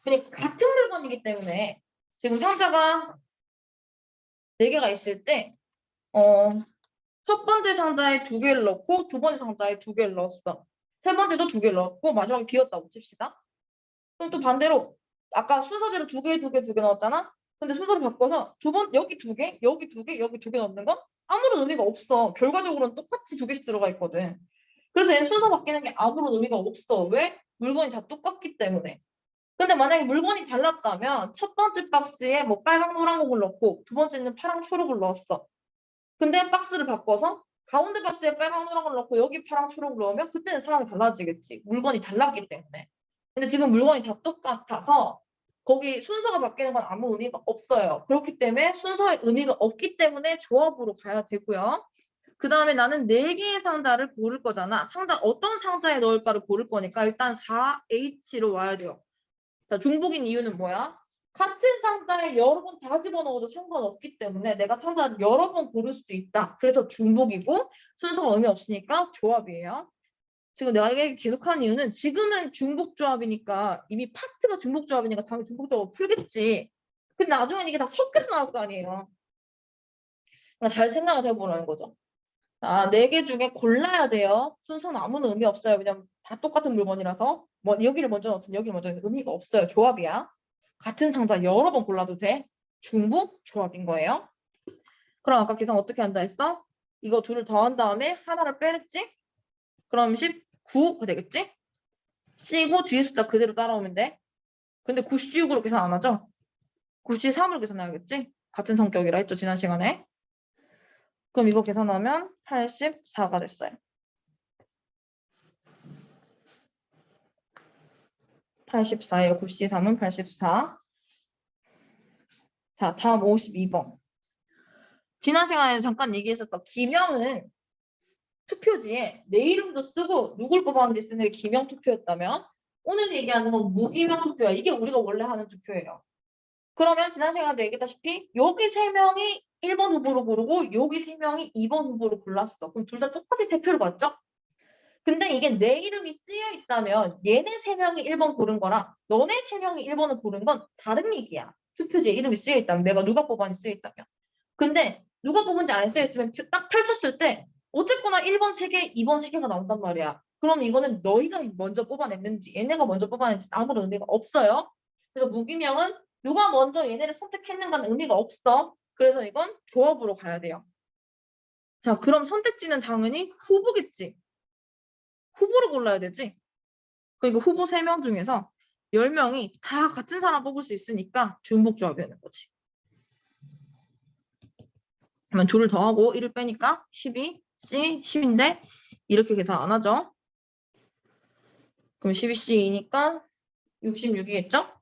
그러니까 같은 물건이기 때문에 지금 상자가 4개가 있을 때 첫 번째 상자에 2개를 넣고 두 번째 상자에 2개를 넣었어. 세 번째도 2개를 넣었고 마지막에 비었다고 칩시다. 그럼 또 반대로 아까 순서대로 2개, 2개, 2개 넣었잖아. 근데 순서를 바꿔서 여기 2개, 여기 2개, 여기 2개 넣는 건 아무런 의미가 없어. 결과적으로는 똑같이 2개씩 들어가 있거든. 그래서 얘는 순서 바뀌는 게 아무런 의미가 없어. 왜? 물건이 다 똑같기 때문에. 근데 만약에 물건이 달랐다면 첫 번째 박스에 뭐 빨강, 노란색을 넣고 두 번째는 파랑, 초록을 넣었어. 근데 박스를 바꿔서 가운데 박스에 빨강, 노란색을 넣고 여기 파랑, 초록을 넣으면 그때는 상황이 달라지겠지. 물건이 달랐기 때문에. 근데 지금 물건이 다 똑같아서 거기 순서가 바뀌는 건 아무 의미가 없어요. 그렇기 때문에 순서에 의미가 없기 때문에 조합으로 가야 되고요. 그 다음에 나는 4개의 상자를 고를 거잖아. 어떤 상자에 넣을까를 고를 거니까 일단 4H로 와야 돼요. 자, 중복인 이유는 뭐야? 같은 상자에 여러 번 다 집어넣어도 상관없기 때문에 내가 상자를 여러 번 고를 수도 있다. 그래서 중복이고 순서가 의미 없으니까 조합이에요. 지금 내가 이게 계속하는 이유는 지금은 중복조합이니까 이미 파트가 중복조합이니까 당연히 중복조합을 풀겠지. 근데 나중엔 이게 다 섞여서 나올 거 아니에요. 그러니까 잘 생각을 해보라는 거죠. 4개 중에 골라야 돼요. 순서는 아무런 의미 없어요. 왜냐면 다 똑같은 물건이라서. 뭐 여기를 먼저 넣든 여기를 먼저 넣든 의미가 없어요. 조합이야. 같은 상자 여러 번 골라도 돼. 중복 조합인 거예요. 그럼 아까 계산 어떻게 한다 했어? 이거 둘을 더한 다음에 하나를 빼냈지? 그럼 19가 되겠지? C고 뒤에 숫자 그대로 따라오면 돼. 근데 96으로 계산 안 하죠? 93으로 계산해야겠지? 같은 성격이라 했죠, 지난 시간에. 그럼 이거 계산하면 84가 됐어요. 84예요. 93은 84. 자, 다음 52번. 지난 시간에 잠깐 얘기했었어. 기명은 투표지에 내 이름도 쓰고 누굴 뽑았는지 쓰는 게 기명 투표였다면 오늘 얘기하는 건 무기명 투표야. 이게 우리가 원래 하는 투표예요. 그러면 지난 시간에도 얘기했다시피 여기 3명이 1번 후보로 고르고 여기 3명이 2번 후보로 골랐어. 그럼 둘 다 똑같이 대표를 받죠? 근데 이게 내 이름이 쓰여 있다면 얘네 3명이 1번 고른 거랑 너네 3명이 1번을 고른 건 다른 얘기야. 투표지에 이름이 쓰여 있다면 내가 누가 뽑았는지 쓰여 있다면. 근데 누가 뽑은지 안 쓰여 있으면 딱 펼쳤을 때 어쨌거나 1번 3개, 2번 3개가 나온단 말이야. 그럼 이거는 너희가 먼저 뽑아냈는지 얘네가 먼저 뽑아냈는지 아무런 의미가 없어요. 그래서 무기명은 누가 먼저 얘네를 선택했는가는 의미가 없어. 그래서 이건 조합으로 가야 돼요. 자, 그럼 선택지는 당연히 후보겠지. 후보를 골라야 되지. 그리고 후보 3명 중에서 10명이 다 같은 사람 뽑을 수 있으니까 중복조합이 되는 거지. 그러면 2를 더하고 1을 빼니까 12, C, 10인데 이렇게 계산 안 하죠. 그럼 12C이니까 66이겠죠?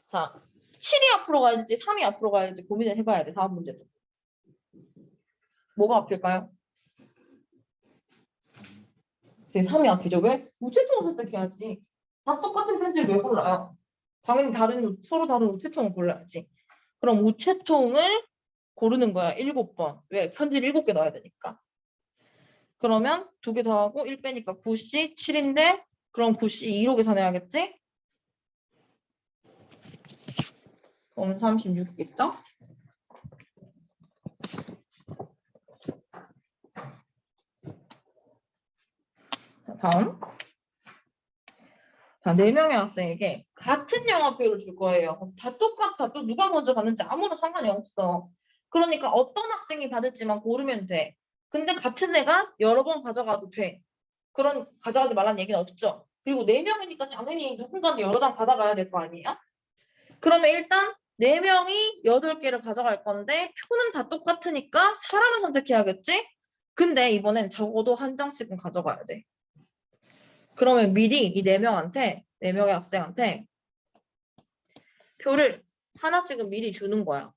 자, 7이 앞으로 가야지 3이 앞으로 가야지 고민을 해봐야 돼. 다음 문제도. 뭐가 앞일까요? 3이 앞이죠. 왜? 우체통을 선택해야지. 다 똑같은 편지를 왜 골라요? 당연히 서로 다른 우체통을 골라야지. 그럼 우체통을 고르는 거야. 7번. 왜? 편지를 7개 넣어야 되니까. 그러면 2개 더하고 1 빼니까 9C 7인데 그럼 9C 2로 계산해야겠지? 그럼 36이겠죠? 다음. 자, 4명의 학생에게 같은 영화표를 줄 거예요. 다 똑같아. 또 누가 먼저 받는지 아무런 상관이 없어. 그러니까 어떤 학생이 받을지만 고르면 돼. 근데 같은 애가 여러 번 가져가도 돼. 그런 가져가지 말라는 얘기는 없죠. 그리고 4명이니까 당연히 누군가는 여러 장 받아가야 될 거 아니야? 그러면 일단 4명이 8개를 가져갈 건데 표는 다 똑같으니까 사람을 선택해야겠지? 근데 이번엔 적어도 한 장씩은 가져가야 돼. 그러면 미리 이 4명의 학생한테 표를 하나씩은 미리 주는 거야.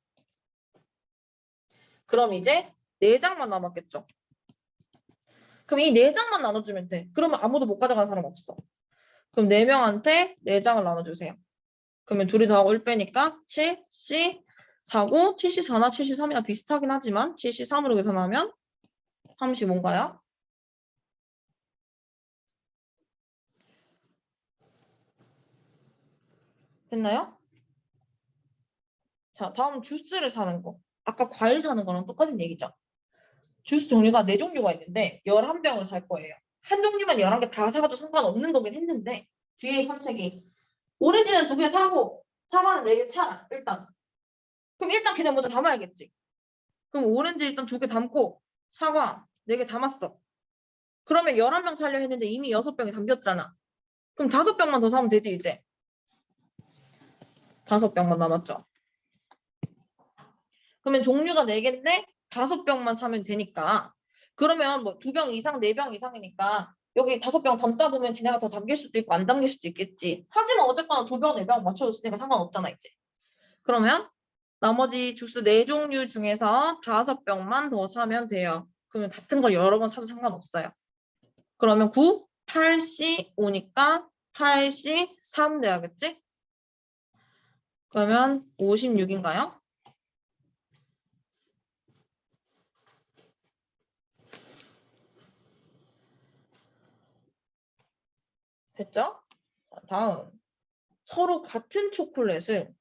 그럼 이제 4장만 남았겠죠. 그럼 이 4장만 나눠주면 돼. 그러면 아무도 못 가져가는 사람 없어. 그럼 4명한테 4장을 나눠주세요. 그러면 둘이 더하고 1 빼니까 7C 4고 74나 73이나 비슷하긴 하지만 73으로 계산하면 35인가요? 됐나요? 자, 다음 주스를 사는 거. 아까 과일 사는 거랑 똑같은 얘기죠. 주스 종류가 4종류가 있는데 11병을 살 거예요. 한 종류만 11개 다 사가도 상관없는 거긴 했는데 뒤에 선택이 오렌지는 2개 사고 사과는 4개 사. 일단. 그럼 일단 그냥 먼저 담아야겠지. 그럼 오렌지 일단 2개 담고 사과 4개 담았어. 그러면 11병 사려 했는데 이미 6병이 담겼잖아. 그럼 5병만 더 사면 되지 이제. 5병만 남았죠. 그러면 종류가 4개인데 5병만 사면 되니까. 그러면 뭐 2병 이상, 4병 이상이니까 여기 5병 담다 보면 지네가 더 담길 수도 있고 안 담길 수도 있겠지. 하지만 어쨌거나 2병, 4병 맞춰줬으니까 상관없잖아 이제. 그러면 나머지 주스 4종류 중에서 5병만 더 사면 돼요. 그러면 같은 걸 여러 번 사도 상관없어요. 그러면 9, 8C 5니까 8C 3 돼야겠지? 그러면 56인가요? 됐죠? 다음. 서로 같은 초콜릿을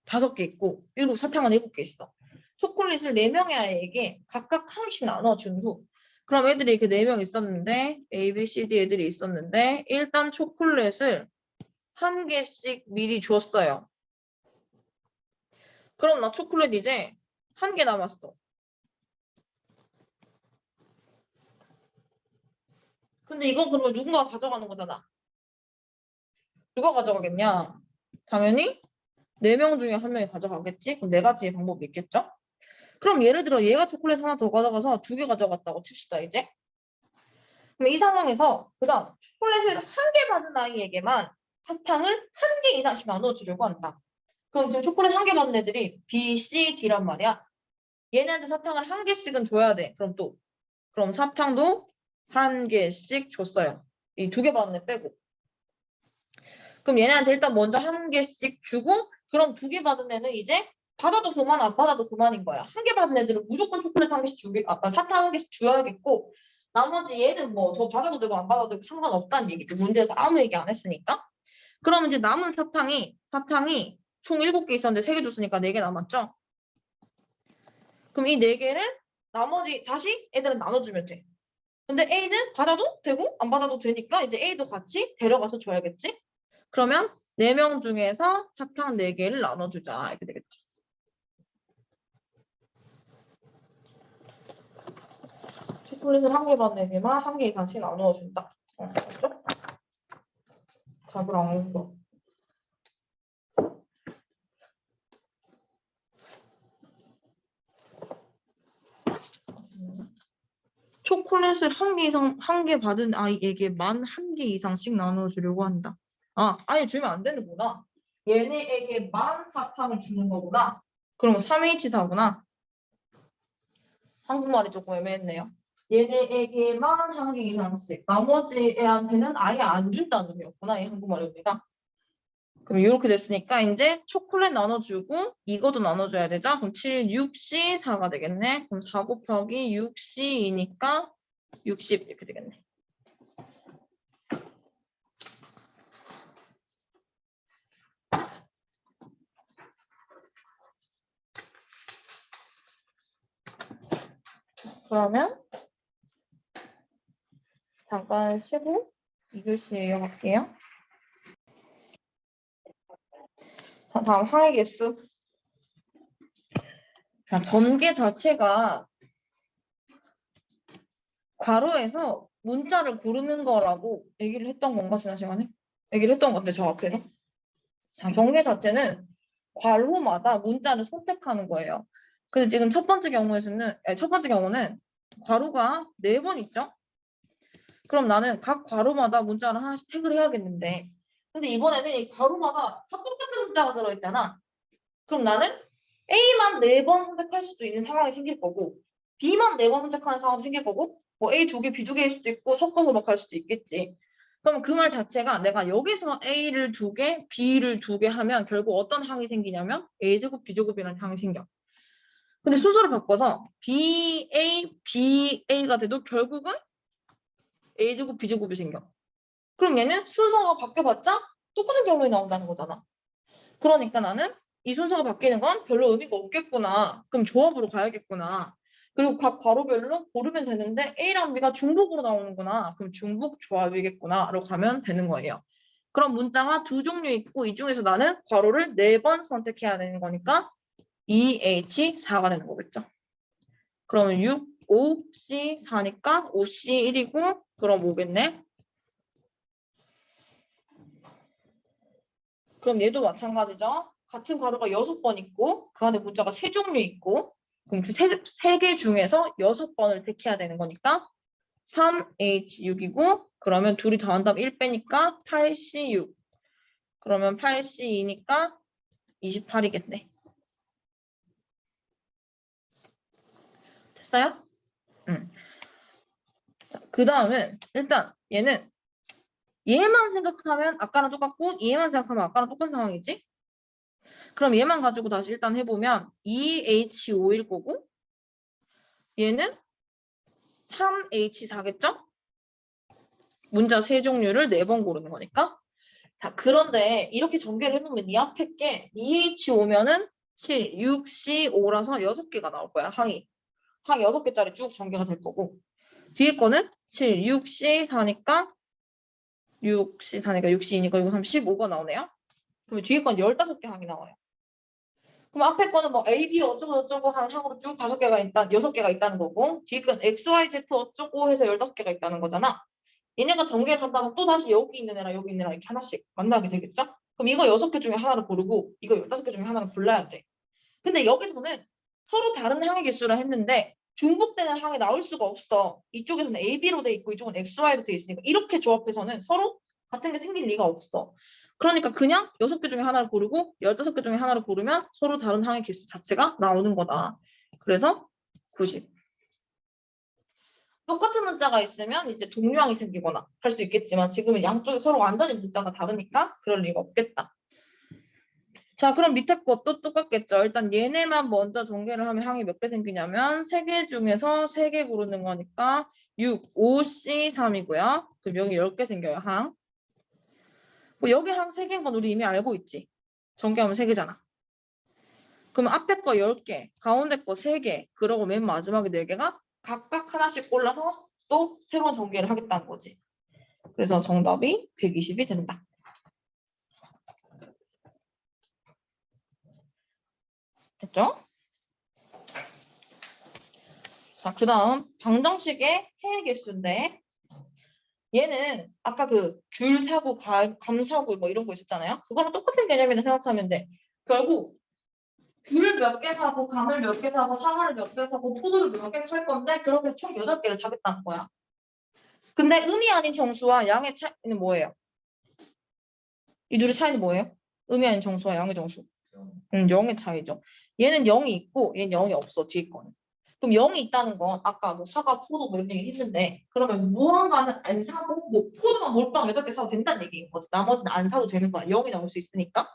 5개 있고 사탕은 7개 있어. 초콜릿을 4명의 아이에게 각각 하나씩 나눠준 후 그럼 애들이 이렇게 4명 있었는데 A, B, C, D 애들이 있었는데 일단 초콜릿을 1개씩 미리 줬어요. 그럼 나 초콜릿 이제 1개 남았어. 근데 이건 그러면 누군가 가져가는 거잖아. 누가 가져가겠냐? 당연히 4명 중에 1명이 가져가겠지? 그럼 4가지의 방법이 있겠죠? 그럼 예를 들어 얘가 초콜릿 하나 더 가져가서 2개 가져갔다고 칩시다 이제. 그럼 이 상황에서 그다음 초콜릿을 1개 받은 아이에게만 사탕을 1개 이상씩 나눠주려고 한다. 그럼 지금 초콜릿 1개 받은 애들이 B, C, D란 말이야. 얘네한테 사탕을 1개씩은 줘야 돼. 그럼 사탕도 1개씩 줬어요. 이 2개 받은 애 빼고. 그럼 얘네한테 일단 먼저 1개씩 주고 그럼 2개 받은 애는 이제 받아도 그만 안 받아도 그만인 거야. 1개 받은 애들은 무조건 초콜릿 1개씩 사탕 1개씩 줘야겠고 나머지 얘는 뭐 더 받아도 되고 안 받아도 되고 상관없다는 얘기지. 문제에서 아무 얘기 안 했으니까. 그러면 이제 남은 사탕이 총 7개 있었는데 3개 줬으니까 4개 남았죠. 그럼 이 4개를 나머지 다시 애들은 나눠주면 돼. 근데 A는 받아도 되고 안 받아도 되니까 이제 A도 같이 데려가서 줘야겠지. 그러면 4명 중에서 사탕 4개를 나눠주자 이렇게 되겠죠. 초콜릿을 1개 받는 애만 1개 이상씩 나누어준다. 맞죠? 답을 안 읽어. 초콜릿을 1개 받은 아이에게만 1개 이상씩 나눠주려고 한다. 아예 주면 안 되는구나. 얘네에게만 사탕을 주는 거구나. 그럼 3H사구나. 한국말이 조금 애매했네요. 얘네에게만 1개 이상씩. 나머지 애한테는 아예 안 준다는 의미였구나. 이 한국말 의미가. 그럼 이렇게 됐으니까 이제 초콜릿 나눠주고 이것도 나눠줘야 되죠? 그럼 7, 6C 4가 되겠네. 그럼 4 곱하기 6C이니까 60 이렇게 되겠네. 그러면 잠깐 쉬고 2교시 이어갈게요. 자, 다음 항의 개수. 자, 전개 자체가 괄호에서 문자를 고르는 거라고 얘기를 했던 건가, 지난 시간에? 얘기를 했던 것 같아, 저 앞에서. 자, 전개 자체는 괄호마다 문자를 선택하는 거예요. 근데 지금 첫 번째 경우는 괄호가 4번 있죠? 그럼 나는 각 괄호마다 문자를 하나씩 태그를 해야겠는데, 근데 이번에는 이 괄호마다 다 똑같은 문자가 들어있잖아. 그럼 나는 A만 4번 선택할 수도 있는 상황이 생길 거고, B만 4번 선택하는 상황이 생길 거고, 뭐 A 2개, B 2개일 수도 있고, 섞어서 막 할 수도 있겠지. 그럼 그 말 자체가 내가 여기서 A를 2개, B를 2개 하면 결국 어떤 항이 생기냐면 A제곱, B제곱이라는 항이 생겨. 근데 순서를 바꿔서 BA, BA가 돼도 결국은 A제곱, B제곱이 생겨. 그럼 얘는 순서가 바뀌어봤자 똑같은 결론이 나온다는 거잖아. 그러니까 나는 이 순서가 바뀌는 건 별로 의미가 없겠구나. 그럼 조합으로 가야겠구나. 그리고 각 괄호별로 고르면 되는데 A랑 B가 중복으로 나오는구나. 그럼 중복 조합이겠구나. 라고 가면 되는 거예요. 그럼 문자가 2종류 있고 이 중에서 나는 괄호를 4번 선택해야 되는 거니까 EH4가 되는 거겠죠. 그러면 6, 5, C 4니까 5C 1이고 그럼 5겠네. 그럼 얘도 마찬가지죠. 같은 괄호가 6번 있고 그 안에 문자가 3종류 있고 그럼 그 3개 중에서 6번을 택해야 되는 거니까 3H6이고 그러면 둘이 더한다면 1 빼니까 8C6 그러면 8C2니까 28이겠네. 됐어요? 응. 자, 그 다음은 일단 얘는 얘만 생각하면 아까랑 똑같고 얘만 생각하면 아까랑 똑같은 상황이지? 그럼 얘만 가지고 다시 일단 해보면 2H5일 거고 얘는 3H4겠죠? 문자 3종류를 4번 고르는 거니까. 자, 그런데 이렇게 전개를 해놓으면 이 앞에 게 2H5면은 7, 6C5라서 6개가 나올 거야, 항이. 항 6개짜리 쭉 전개가 될 거고. 뒤에 거는 7, 6C4니까 6C4니까 6C2니까 이거 35가 나오네요. 그러면 뒤에 건 15개 항이 나와요. 그럼 앞에 거는 뭐 A, B 어쩌고 저쩌고 한 항으로 쭉 5개가 있다, 6개가 있다는 거고 뒤에 건 X, Y, Z 어쩌고 해서 15개가 있다는 거잖아. 얘네가 전개를 한다면 또 다시 여기 있는 애랑 여기 있는 애랑 이렇게 하나씩 만나게 되겠죠? 그럼 이거 6개 중에 하나를 고르고 이거 15개 중에 하나를 골라야 돼. 근데 여기서는 서로 다른 항의 개수라 했는데 중복되는 항이 나올 수가 없어. 이쪽에서는 A, B로 돼 있고 이쪽은 X, Y로 돼 있으니까 이렇게 조합해서는 서로 같은 게 생길 리가 없어. 그러니까 그냥 6개 중에 하나를 고르고 15개 중에 하나를 고르면 서로 다른 항의 개수 자체가 나오는 거다. 그래서 90. 똑같은 문자가 있으면 이제 동류항이 생기거나 할 수 있겠지만 지금은 양쪽이 서로 완전히 문자가 다르니까 그럴 리가 없겠다. 자, 그럼 밑에 것도 똑같겠죠. 일단 얘네만 먼저 전개를 하면 항이 몇 개 생기냐면 3개 중에서 3개 고르는 거니까 6, 5C, 3이고요. 그럼 여기 10개 생겨요, 항. 뭐 여기 항 3개인 건 우리 이미 알고 있지. 전개하면 3개잖아. 그럼 앞에 거 10개, 가운데 거 3개, 그러고 맨 마지막에 4개가 각각 하나씩 골라서 또 새로운 전개를 하겠다는 거지. 그래서 정답이 120이 된다. 됐죠? 자, 그 다음 방정식의 해일 개수인데 얘는 아까 그 귤사구, 감사구 뭐 이런 거 있었잖아요. 그거랑 똑같은 개념이라 생각하면 돼. 결국 귤을 몇 개 사고 감을 몇 개 사고 사과를 몇 개 사고 포도를 몇 개 살 건데 그렇게 총 8개를 사겠다는 거야. 근데 음이 아닌 정수와 양의 차이는 뭐예요? 이 둘의 차이는 뭐예요? 음이 아닌 정수와 양의 정수. 0의 차이죠. 얘는 0이 있고 얘는 0이 없어, 뒤에 거는. 그럼 0이 있다는 건 아까 뭐 사과, 포도 뭐 이런 얘기 했는데 그러면 무언가는 안 사고 뭐 포도만 몰빵 8개 사도 된다는 얘기인 거지. 나머지는 안 사도 되는 거야. 0이 나올 수 있으니까.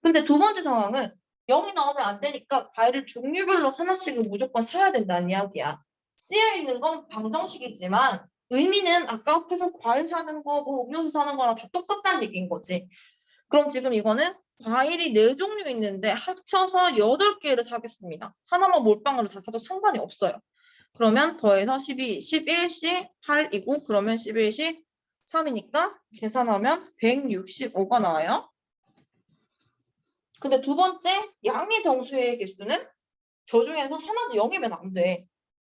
근데 두 번째 상황은 0이 나오면 안 되니까 과일을 종류별로 하나씩은 무조건 사야 된다는 이야기야. 쓰여 있는 건 방정식이지만 의미는 아까 앞에서 과일 사는 거, 뭐 음료수 사는 거랑 다 똑같다는 얘기인 거지. 그럼 지금 이거는 과일이 4종류 있는데 합쳐서 8개를 사겠습니다. 하나만 몰빵으로 다 사도 상관이 없어요. 그러면 더해서 11씩 8이고 그러면 11씩 3이니까 계산하면 165가 나와요. 근데 두 번째 양의 정수의 개수는 저 중에서 하나도 0이면 안 돼.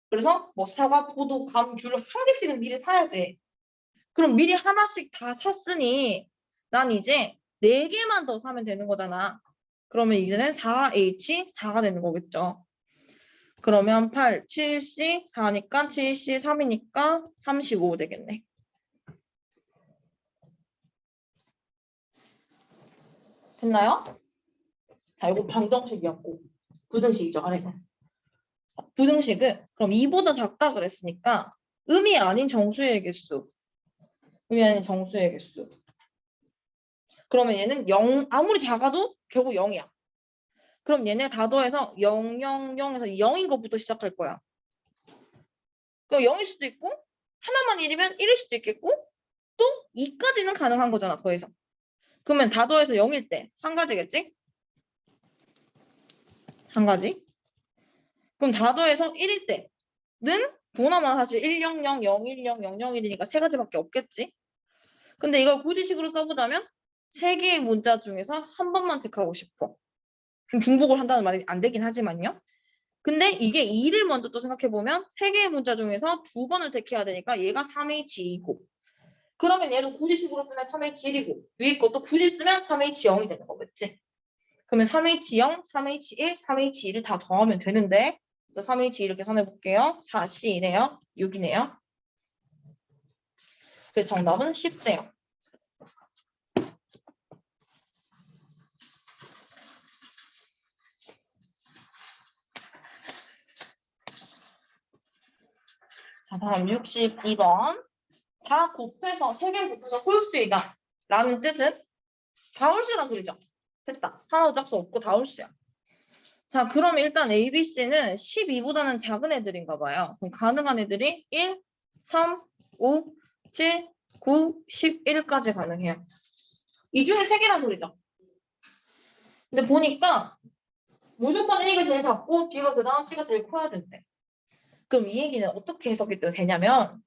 그래서 뭐 사과, 포도, 감, 귤 한 개씩은 미리 사야 돼. 그럼 미리 하나씩 다 샀으니 난 이제 4개만 더 사면 되는 거잖아. 그러면 이제는 4H 4가 되는 거겠죠. 그러면 8, 7C 4니까 7C 3이니까 35 되겠네. 됐나요? 자, 이거 방정식이었고 부등식이죠, 아래가. 부등식은 그럼 2보다 작다 그랬으니까 음이 아닌 정수의 개수. 음이 아닌 정수의 개수. 그러면 얘는 0, 아무리 작아도 결국 0이야. 그럼 얘네 다 더해서 0, 0, 0에서 0인 것부터 시작할 거야. 그럼 0일 수도 있고 하나만 1이면 1일 수도 있겠고 또 2까지는 가능한 거잖아, 더해서. 그러면 다 더해서 0일 때 한 가지겠지? 한 가지. 그럼 다 더해서 1일 때는 보나마 사실 100, 010, 001이니까 세 가지밖에 없겠지? 근데 이걸 구지식으로 써보자면 세 개의 문자 중에서 한 번만 택하고 싶어. 그럼 중복을 한다는 말이 안 되긴 하지만요. 근데 이게 2를 먼저 또 생각해보면 세 개의 문자 중에서 두 번을 택해야 되니까 얘가 3H2고 그러면 얘도 구지식으로 쓰면 3H1이고 위에 것도 굳이 쓰면 3H0이 되는 거겠지. 그러면 3H0, 3H1, 3H2를 다 더하면 되는데 3H2 계산해 볼게요. 4C이네요. 6이네요. 그래서 정답은 10대요. 자, 다음 62번. 다 곱해서 3개 곱해서 홀수이다 라는 뜻은 다 홀수란 소리죠. 됐다. 하나도 짝수 없고 다 홀수야. 자, 그럼 일단 A, B, C는 12보다는 작은 애들인가 봐요. 그럼 가능한 애들이 1, 3, 5, 7, 9, 11까지 가능해요. 이 중에 3개란 소리죠. 근데 보니까 무조건 A가 제일 작고 B가 그 다음 C가 제일 커야 된대. 그럼 이 얘기는 어떻게 해석이 되냐면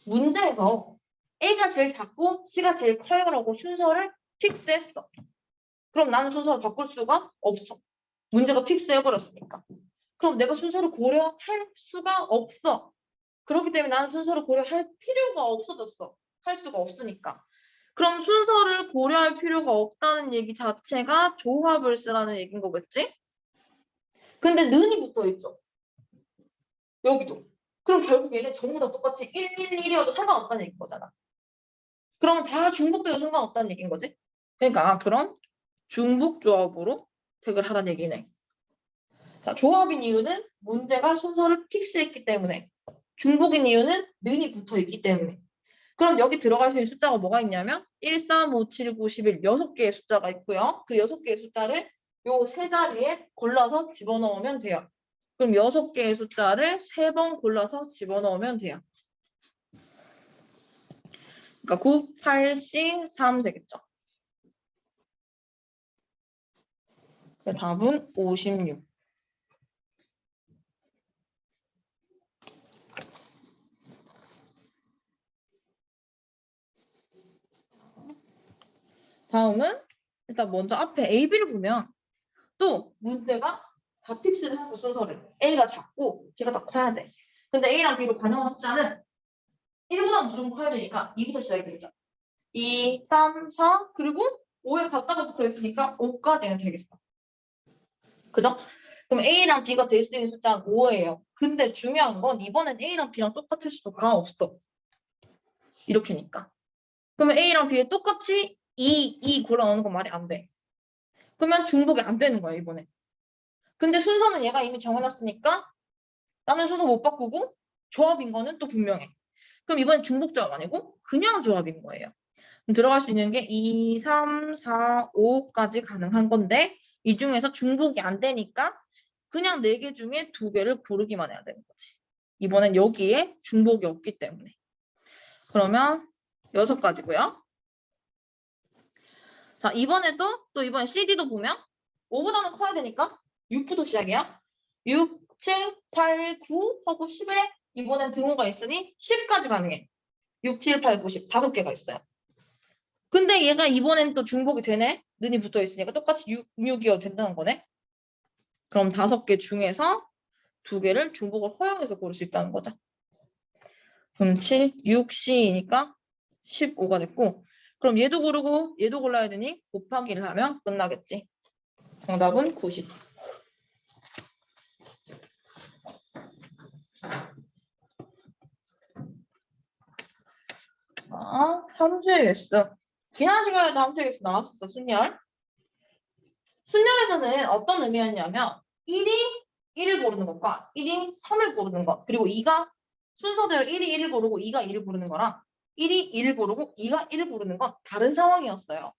문제에서 A가 제일 작고 C가 제일 커요라고 순서를 픽스했어. 그럼 나는 순서를 바꿀 수가 없어. 문제가 픽스해버렸으니까. 그럼 내가 순서를 고려할 수가 없어. 그렇기 때문에 나는 순서를 고려할 필요가 없어졌어. 할 수가 없으니까. 그럼 순서를 고려할 필요가 없다는 얘기 자체가 조합을 쓰라는 얘기인 거겠지? 근데 는이 붙어있죠. 여기도. 그럼 결국 얘네 전부 다 똑같이 1, 1, 1이어도 상관없다는 얘기인 거잖아. 그럼 다 중복돼도 상관없다는 얘기인 거지? 그러니까 그럼 중복 조합으로 택을 하라는 얘기네. 자, 조합인 이유는 문제가 순서를 픽스했기 때문에 중복인 이유는 는이 붙어있기 때문에 그럼 여기 들어갈 수 있는 숫자가 뭐가 있냐면 1, 3, 5, 7, 9, 11 6개의 숫자가 있고요. 그 6개의 숫자를 요 세 자리에 골라서 집어넣으면 돼요. 그럼 6개의 숫자를 3번 골라서 집어넣으면 돼요. 그러니까 9, 8, C, 3 되겠죠. 답은 56. 다음은 일단 먼저 앞에 A, B를 보면 또 문제가 다 픽스를 해서 순서를 A가 작고 B가 더 커야 돼. 근데 A랑 B로 가능한 숫자는 1보다 무조건 커야 되니까 2부터 시작이 되겠죠. 2, 3, 4 그리고 5에 갔다가 붙어 있으니까 5까지는 되겠어. 그죠? 그럼 A랑 B가 될 수 있는 숫자는 5예요. 근데 중요한 건 이번엔 A랑 B랑 똑같을 수가 없어. 이렇게니까. 그러면 A랑 B에 똑같이 2 골라오는 건 말이 안 돼. 그러면 중복이 안 되는 거야, 이번에. 근데 순서는 얘가 이미 정해놨으니까 나는 순서 못 바꾸고 조합인 거는 또 분명해. 그럼 이번엔 중복 조합 아니고 그냥 조합인 거예요. 그럼 들어갈 수 있는 게 2, 3, 4, 5까지 가능한 건데 이 중에서 중복이 안 되니까 그냥 4개 중에 2개를 고르기만 해야 되는 거지. 이번엔 여기에 중복이 없기 때문에. 그러면 6가지고요. 자, 이번에도 또 이번 CD도 보면 5보다는 커야 되니까 6부터 시작이야. 6, 7, 8, 9 하고 10에 이번엔 등호가 있으니 10까지 가능해. 6, 7, 8, 9, 10 다섯 개가 있어요. 근데 얘가 이번엔 또 중복이 되네. 는이 붙어 있으니까 똑같이 6, 6이어도 된다는 거네. 그럼 다섯 개 중에서 두 개를 중복을 허용해서 고를 수 있다는 거죠. 그럼 7, 6C이니까 15가 됐고 그럼 얘도 고르고 얘도 골라야 되니 곱하기를 하면 끝나겠지. 정답은 90. 함수의 개수. 지난 시간에도 함수의 개수 나왔었어, 순열. 순열에서는 어떤 의미였냐면 1이 1을 고르는 것과 1이 3을 고르는 것 그리고 2가 순서대로 1이 1을 고르고 2가 2를 고르는 거랑 1이 2를 고르고 2가 1을 고르는 건 다른 상황이었어요.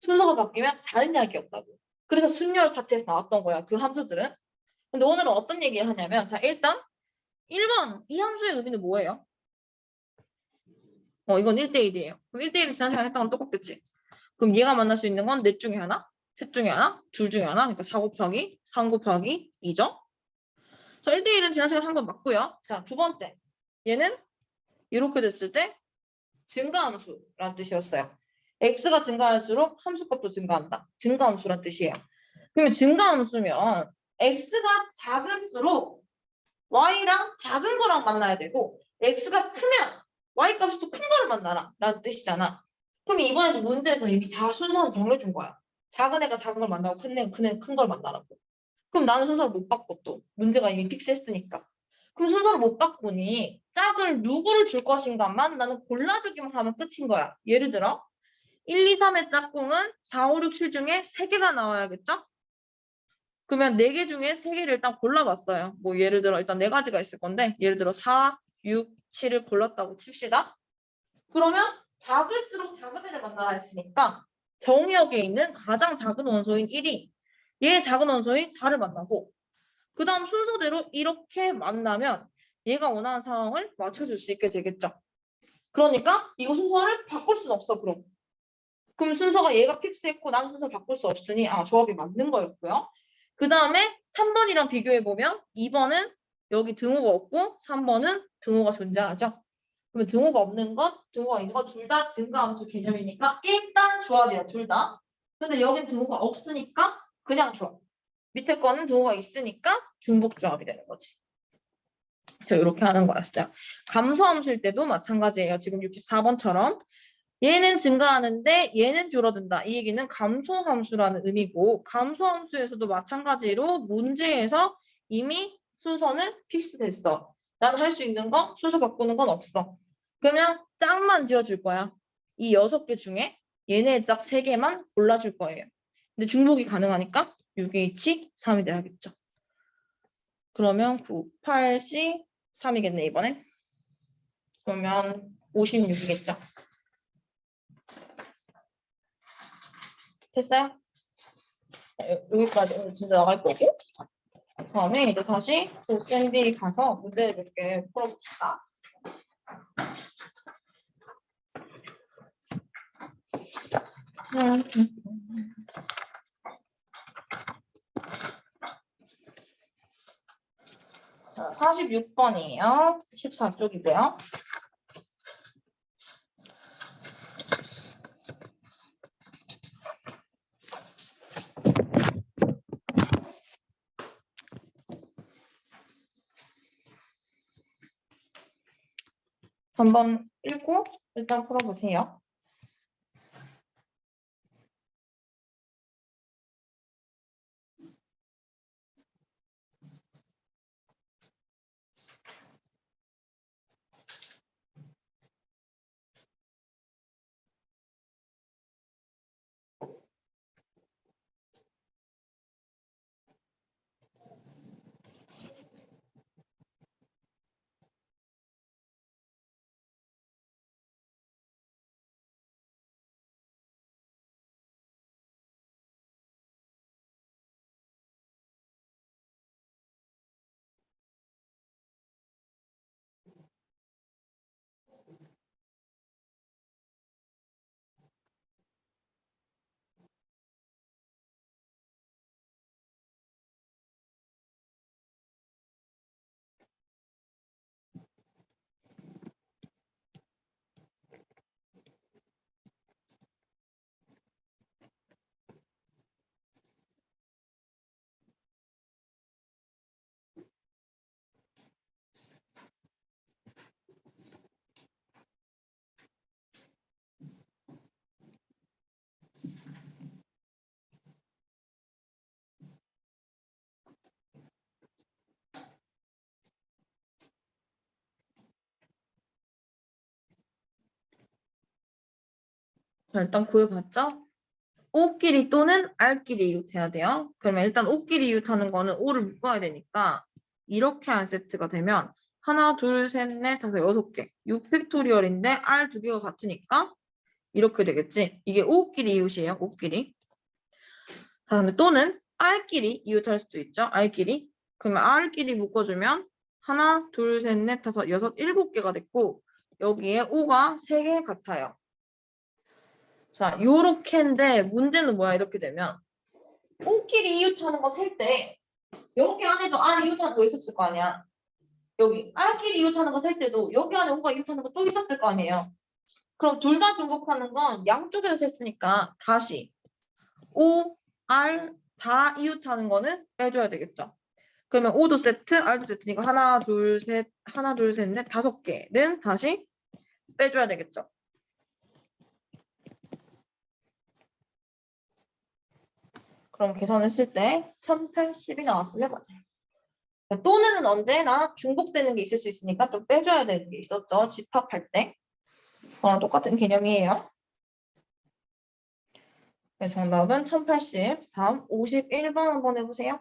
순서가 바뀌면 다른 이야기였다고. 그래서 순열 파트에서 나왔던 거야, 그 함수들은. 근데 오늘은 어떤 얘기를 하냐면 자 일단 1번 이 함수의 의미는 뭐예요? 이건 1대1이에요. 그럼 1대1은 지난 시간에 했던 건 똑같겠지. 그럼 얘가 만날 수 있는 건 넷 중에 하나, 셋 중에 하나, 둘 중에 하나. 그러니까 4 곱하기 3 곱하기 2죠. 자, 1대1은 지난 시간에 한 건 맞고요. 자, 두 번째. 얘는 이렇게 됐을 때 증가함수라는 뜻이었어요. x가 증가할수록 함수값도 증가한다. 증가함수란 뜻이에요. 그러면 증가함수면 x가 작을수록 y랑 작은 거랑 만나야 되고 x가 크면 y 값이 또 큰 거를 만나라 라는 뜻이잖아. 그럼 이번에도 문제에서 이미 다 순서를 정해준 거야. 작은 애가 작은 걸 만나고 큰 애가 큰 걸 만나라고. 그럼 나는 순서를 못 바꿔 또. 문제가 이미 픽스했으니까. 그럼 순서를 못 바꾸니 짝을 누구를 줄 것인가만 나는 골라주기만 하면 끝인 거야. 예를 들어 1, 2, 3의 짝꿍은 4, 5, 6, 7 중에 3개가 나와야겠죠? 그러면 4개 중에 3개를 일단 골라봤어요. 뭐 예를 들어 일단 4가지가 있을 건데 예를 들어 4, 6, 7을 골랐다고 칩시다. 그러면 작을수록 작은 애를 만나라 했으니까 정의역에 있는 가장 작은 원소인 1이 얘 작은 원소인 4를 만나고 그 다음 순서대로 이렇게 만나면 얘가 원하는 상황을 맞춰줄 수 있게 되겠죠. 그러니까 이거 순서를 바꿀 수는 없어 그럼. 그럼 순서가 얘가 픽스했고 난 순서 바꿀 수 없으니 조합이 맞는 거였고요. 그 다음에 3번이랑 비교해보면 2번은 여기 등호가 없고 3번은 등호가 존재하죠. 그러면 등호가 없는 것, 등호가 있는 것 둘 다 증가함수 개념이니까 일단 조합이야 둘 다. 근데 여긴 등호가 없으니까 그냥 조합. 밑에 거는 등호가 있으니까 중복 조합이 되는 거지. 자, 이렇게 하는 거였어요. 감소함수일 때도 마찬가지예요. 지금 64번처럼. 얘는 증가하는데 얘는 줄어든다. 이 얘기는 감소함수라는 의미고 감소함수에서도 마찬가지로 문제에서 이미 순서는 픽스됐어. 난 할 수 있는 거 순서 바꾸는 건 없어. 그냥 짝만 지어줄 거야. 이 6개 중에 얘네 짝 3개만 골라줄 거예요. 근데 중복이 가능하니까 6H 3이 돼야겠죠. 그러면 9, 8C 3이겠네 이번엔. 그러면 56이겠죠. 됐어요? 여기까지 오늘 진짜 나갈 거고 다음에 이제 다시 도쌤비 가서 문제를 몇 개 풀어봅시다. 46번이에요. 14쪽이고요. 한번 읽고 일단 풀어보세요. 자, 일단 구해봤죠? O끼리 또는 R끼리 이웃해야 돼요. 그러면 일단 O끼리 이웃하는 거는 O를 묶어야 되니까 이렇게 한 세트가 되면 하나, 둘, 셋, 넷, 다섯, 여섯 개. 6팩토리얼인데 R 두 개가 같으니까 이렇게 되겠지. 이게 O끼리 이웃이에요. O끼리. 자, 근데 또는 R끼리 이웃할 수도 있죠. R끼리. 그러면 R끼리 묶어주면 하나, 둘, 셋, 넷, 다섯, 여섯, 일곱 개가 됐고 여기에 O가 세 개 같아요. 자, 요렇게인데 문제는 뭐야? 이렇게 되면 O끼리 이웃하는 거 셀 때 여기 안에도 R 이웃하는 거 있었을 거 아니야. 여기 R끼리 이웃하는 거 셀 때도 여기 안에 O가 이웃하는 거 또 있었을 거 아니에요. 그럼 둘 다 중복하는 건 양쪽에서 셌으니까 다시 O, R 다 이웃하는 거는 빼줘야 되겠죠. 그러면 O도 세트, R도 세트니까 하나, 둘, 셋, 하나, 둘, 셋, 넷, 다섯 개는 다시 빼줘야 되겠죠. 그럼 계산했을 때 1080이 나왔으면 맞아요. 또는 언제나 중복되는 게 있을 수 있으니까 좀 빼줘야 되는 게 있었죠. 집합할 때. 똑같은 개념이에요. 네, 정답은 1080. 다음 51번 한번 해보세요.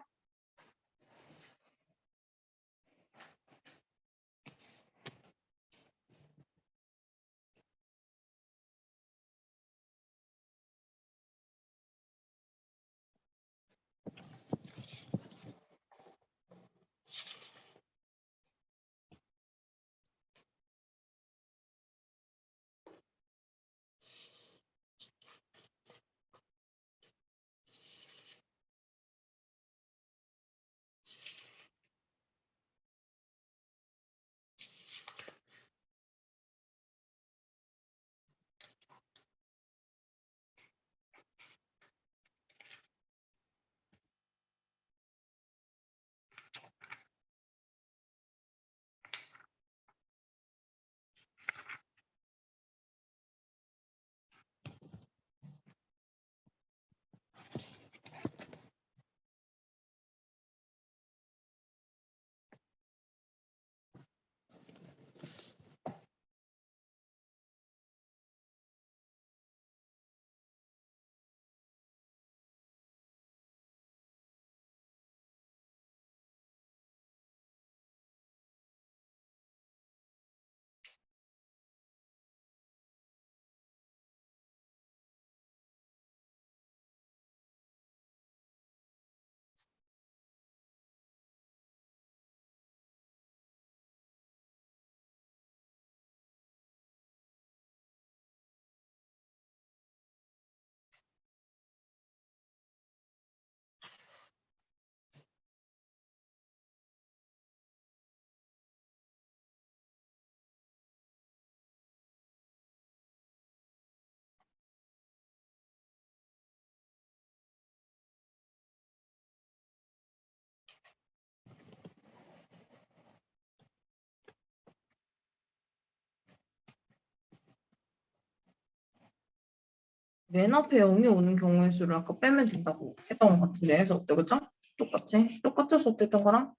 맨 앞에 0이 오는 경우의 수를 아까 빼면 된다고 했던 것 같은데. 그래서 어때, 그죠? 똑같이. 똑같을 수 없댔던 거랑.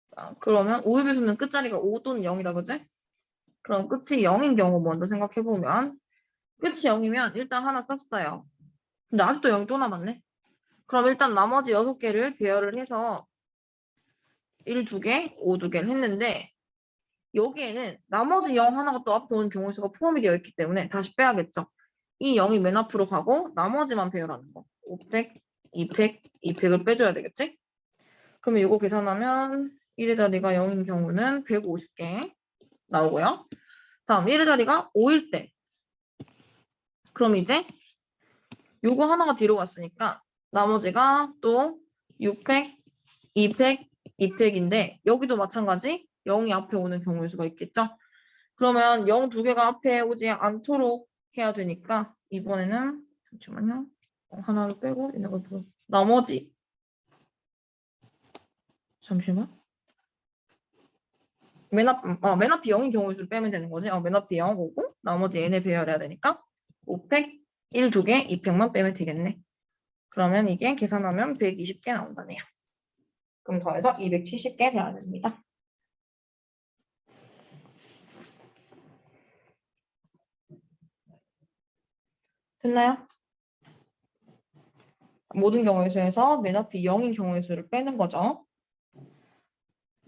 자, 그러면 5의 배수는 끝자리가 5 또는 0이다, 그지? 그럼 끝이 0인 경우 먼저 생각해보면 끝이 0이면 일단 하나 썼어요. 근데 아직도 0이 또 남았네. 그럼 일단 나머지 6개를 배열을 해서 1, 2개, 5, 2개를 했는데 여기에는 나머지 0 하나가 또 앞에 오는 경우의 수가 포함이 되어 있기 때문에 다시 빼야겠죠. 이 0이 맨 앞으로 가고 나머지만 배열하는 거. 5팩, 2팩, 2팩을 빼줘야 되겠지? 그러면 이거 계산하면 1의 자리가 0인 경우는 150개 나오고요. 다음 1의 자리가 5일 때. 그럼 이제 요거 하나가 뒤로 갔으니까 나머지가 또 6팩, 2팩, 2팩인데 여기도 마찬가지 0이 앞에 오는 경우의 수가 있겠죠. 그러면 0 2개가 앞에 오지 않도록 해야 되니까 이번에는 잠시만요. 하나를 빼고 있는 걸 보여. 나머지 잠시만. 맨 앞이 0인 경우의 수를 빼면 되는 거지. 맨 앞이 0 오고 나머지 n에 배열해야 되니까 5팩 1, 2개, 2팩만 빼면 되겠네. 그러면 이게 계산하면 120개 나온다네요. 그럼 더해서 270개 돼야 됩니다. 됐나요? 모든 경우의 수에서 맨 앞이 0인 경우의 수를 빼는 거죠.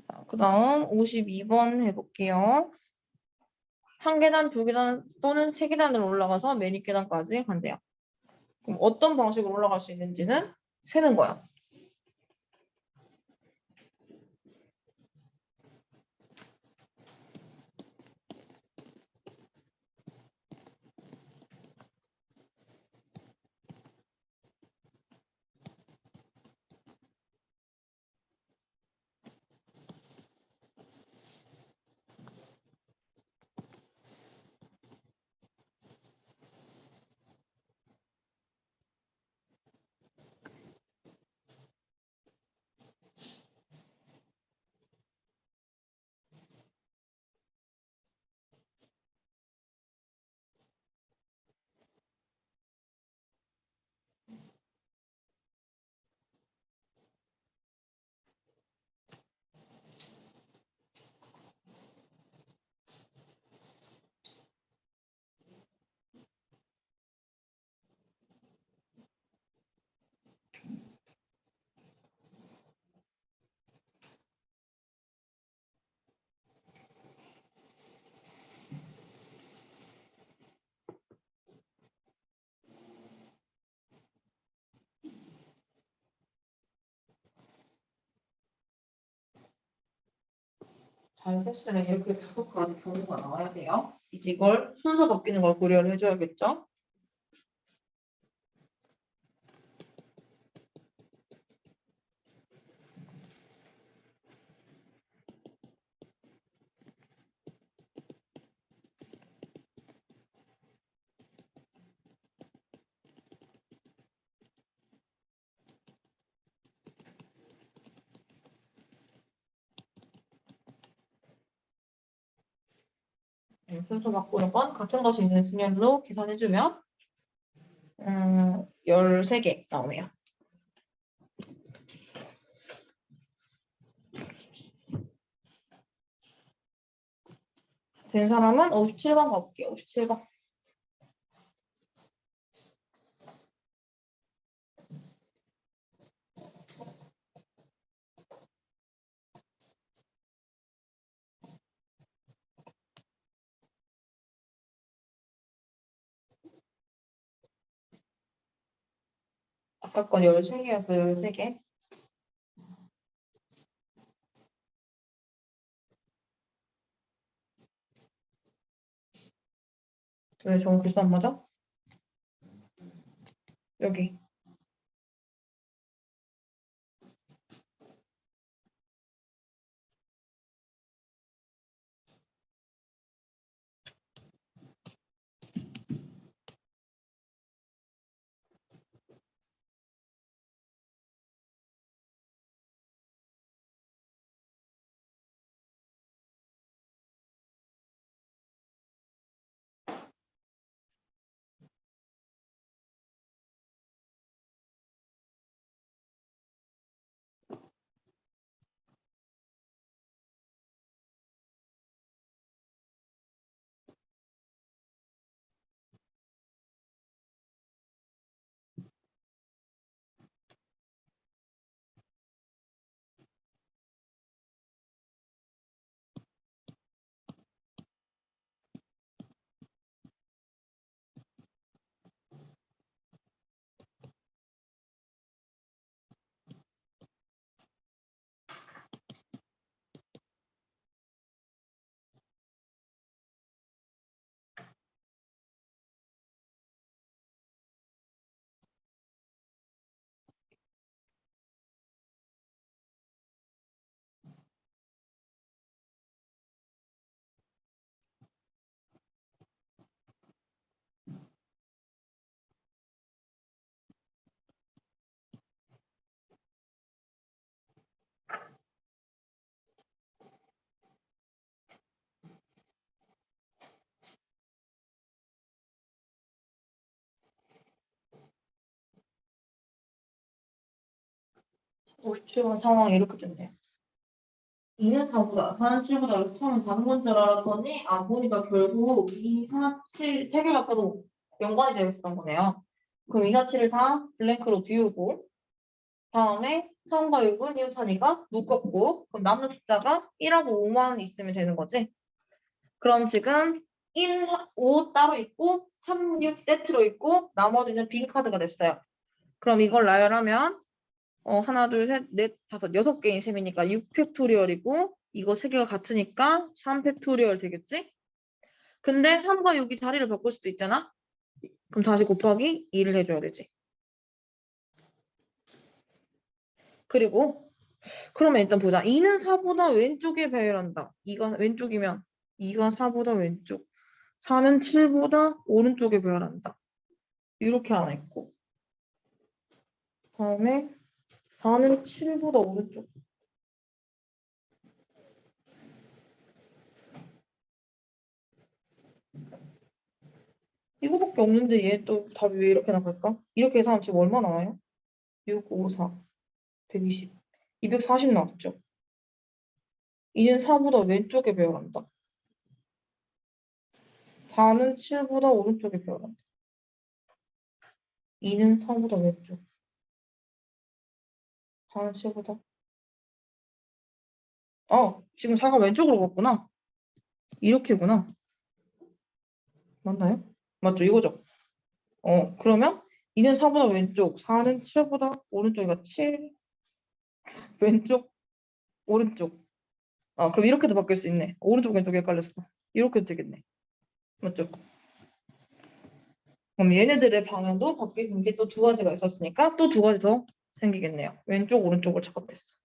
자, 그 다음 52번 해볼게요. 한 계단, 두 계단 또는 세 계단으로 올라가서 맨 윗 계단까지 간대요. 그럼 어떤 방식으로 올라갈 수 있는지는 세는 거야. 잘 됐으면 이렇게 5가지 경우가 나와야 돼요. 이제 이걸 순서 바뀌는 걸 고려를 해줘야겠죠? 순서 바꾸는 건 같은 것이 있는 순열로 계산해주면 13개 나오네요. 된 사람은 57번 가볼게요. 57번. 아까 건 13개였어요. 13개. 왜 저거 글씨 안 맞아? 여기. 오7번 상황이 이렇게 됐네요. 2는 4보다, 4는 7보다, 3은 다른 건 줄 알았더니, 보니까 결국 2, 4, 7, 3개가 바로 연관이 되어 있었던 거네요. 그럼 2, 4, 7을 다 블랭크로 비우고 다음에 3과 6은 이웃하니까 묶었고 그럼 남는 숫자가 1하고 5만 있으면 되는 거지. 그럼 지금 1, 5 따로 있고 3, 6 세트로 있고 나머지는 빈 카드가 됐어요. 그럼 이걸 나열하면 하나, 둘, 셋, 넷, 다섯, 여섯 개인 셈이니까 6팩토리얼이고 이거 세 개가 같으니까 3팩토리얼 되겠지? 근데 3과 6이 자리를 바꿀 수도 있잖아? 그럼 다시 곱하기 2를 해줘야 되지. 그리고 그러면 일단 보자. 2는 4보다 왼쪽에 배열한다. 2가 왼쪽이면 2가 4보다 왼쪽. 4는 7보다 오른쪽에 배열한다. 이렇게 하나 있고. 다음에 4는 7보다 오른쪽. 이거밖에 없는데 얘 또 답이 왜 이렇게 나갈까? 이렇게 해서 하면 지금 얼마 나와요? 6, 5, 4, 120. 240 나왔죠? 2는 4보다 왼쪽에 배열한다. 4는 7보다 오른쪽에 배열한다. 2는 4보다 왼쪽. 4는 7보다. 지금 4가 왼쪽으로 갔구나. 이렇게구나. 맞나요? 맞죠? 이거죠? 그러면 2는 4보다 왼쪽, 4는 7보다 오른쪽이니까 7, 왼쪽, 오른쪽. 그럼 이렇게도 바뀔 수 있네. 오른쪽, 왼쪽 헷갈렸어. 이렇게도 되겠네. 맞죠? 그럼 얘네들의 방향도 바뀔 수 있는 게 또 두 가지가 있었으니까 또 두 가지 더 생기겠네요. 왼쪽, 오른쪽을 착각했어.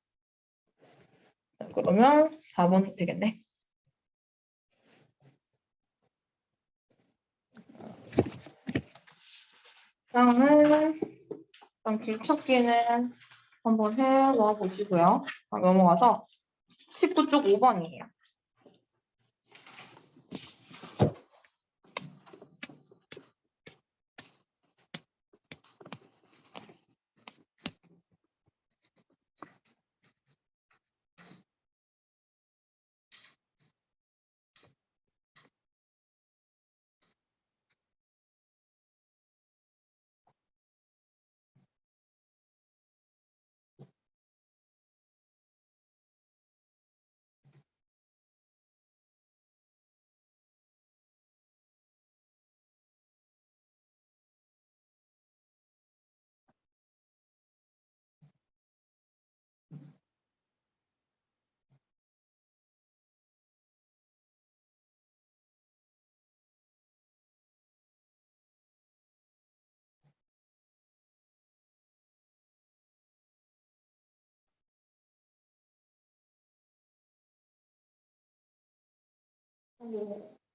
자, 그러면 4번 되겠네. 다음은 일단 길찾기는 한번 해와 보시고요. 넘어가서 19쪽 5번이에요.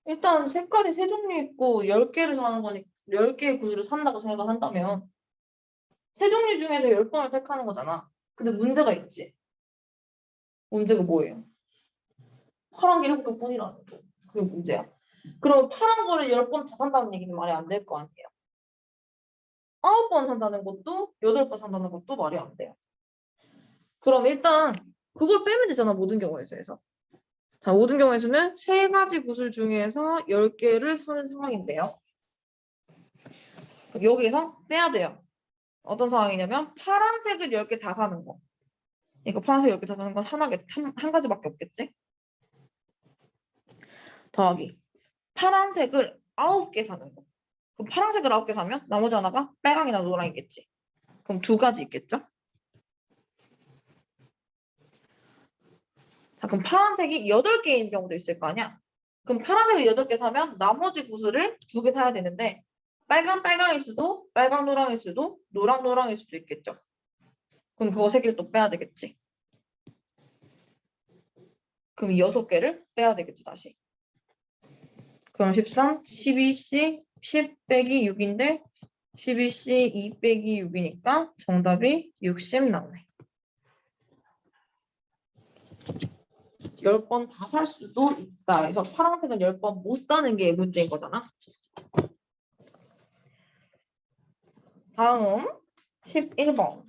일단 색깔이 세 종류 있고 10개를 사는 거니까 10개의 구슬을 산다고 생각을 한다면 세 종류 중에서 10번을 택하는 거잖아. 근데 문제가 있지. 문제가 뭐예요? 파란 게 7개뿐이라는 거. 그게 문제야. 그럼 파란 거를 10번 다 산다는 얘기는 말이 안 될 거 아니에요. 9번 산다는 것도 8번 산다는 것도 말이 안 돼요. 그럼 일단 그걸 빼면 되잖아. 모든 경우에서. 자, 모든 경우에서는 세 가지 구슬 중에서 10개를 사는 상황인데요. 여기서 빼야 돼요. 어떤 상황이냐면 파란색을 10개 다 사는 거. 이거 파란색 10개 다 사는 건 한 가지밖에 없겠지? 더하기. 파란색을 9개 사는 거. 그럼 파란색을 9개 사면 나머지 하나가 빨강이나 노랑이겠지. 그럼 두 가지 있겠죠? 자, 그럼 파란색이 8개인 경우도 있을 거 아니야? 그럼 파란색을 8개 사면 나머지 구슬을 2개 사야 되는데 빨강일 수도, 빨강 노랑일 수도, 노랑 노랑일 수도 있겠죠. 그럼 그거 3개를 또 빼야 되겠지. 그럼 이 6개를 빼야 되겠지, 다시. 그럼 13, 12C, 10 빼기 6인데 12C 2 빼기 6이니까 정답이 60 나오네. 10번 다 살 수도 있다. 그래서 파란색은 10번 못 사는 게 문제인 거잖아. 다음 11번.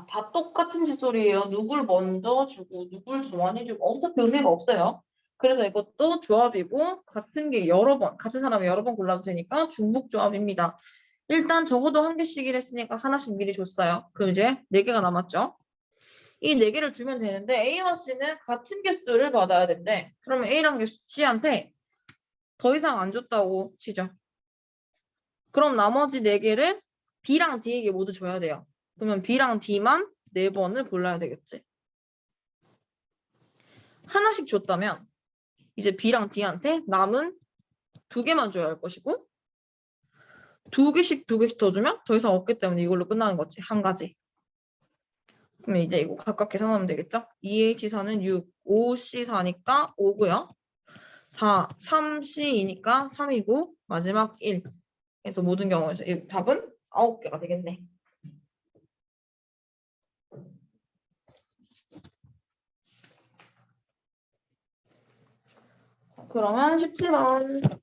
다 똑같은 짓소리예요. 누굴 먼저 주고 누굴 더 많이 주고 어차피 의미가 없어요. 그래서 이것도 조합이고 같은 게 여러 번, 같은 사람이 여러 번 골라도 되니까 중복 조합입니다. 일단 적어도 한 개씩을 했으니까 하나씩 미리 줬어요. 그럼 이제 네 개가 남았죠. 이 네 개를 주면 되는데 A와 C는 같은 개수를 받아야 된대. 그러면 A랑 C한테 더 이상 안 줬다고 치죠. 그럼 나머지 네 개를 B랑 D에게 모두 줘야 돼요. 그러면 B랑 D만 네 번을 골라야 되겠지. 하나씩 줬다면 이제 B랑 D한테 남은 두 개만 줘야 할 것이고 두 개씩 더 주면 더 이상 없기 때문에 이걸로 끝나는 거지. 한 가지. 그러면 이제 이거 각각 계산하면 되겠죠? 2H4는 6, 5C4니까 5고요. 4, 3C이니까 3이고 마지막 1. 그래서 모든 경우에서 이 답은 9개가 되겠네. 그러면 17번.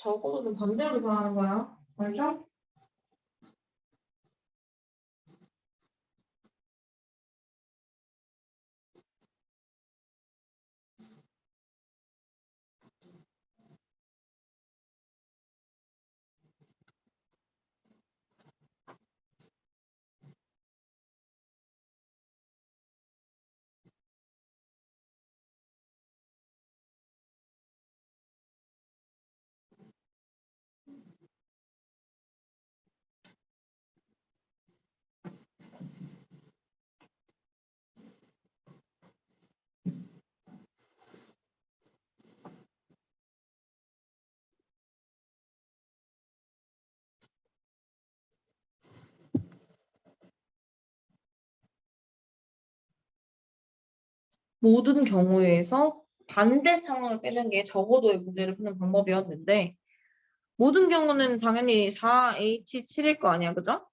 적어도 반대로 계산하는 거야. 알죠? 모든 경우에서 반대 상황을 빼는 게 적어도의 문제를 푸는 방법이었는데 모든 경우는 당연히 4H7일 거 아니야, 그죠?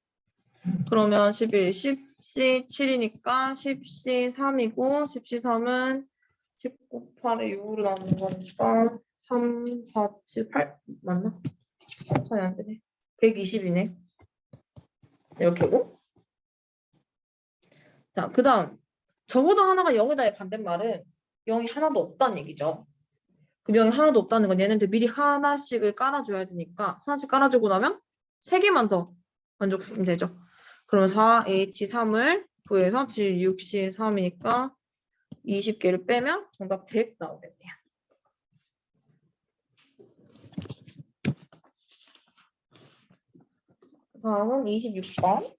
그러면 11, 10C7이니까 10C3이고 10C3은 10 곱하기 6으로 나오는 거니까 3, 4, 7, 8 맞나? 차이 안 되네. 120이네. 이렇게고. 자, 그 다음. 적어도 하나가 0이다의 반대말은 0이 하나도 없다는 얘기죠. 그 0이 하나도 없다는 건 얘네들 미리 하나씩을 깔아줘야 되니까 하나씩 깔아주고 나면 3개만 더 만족시키면 되죠. 그러면 4H3을 구해서 7, 6, C, 3이니까 20개를 빼면 정답 100 나오겠네요. 다음은 26번.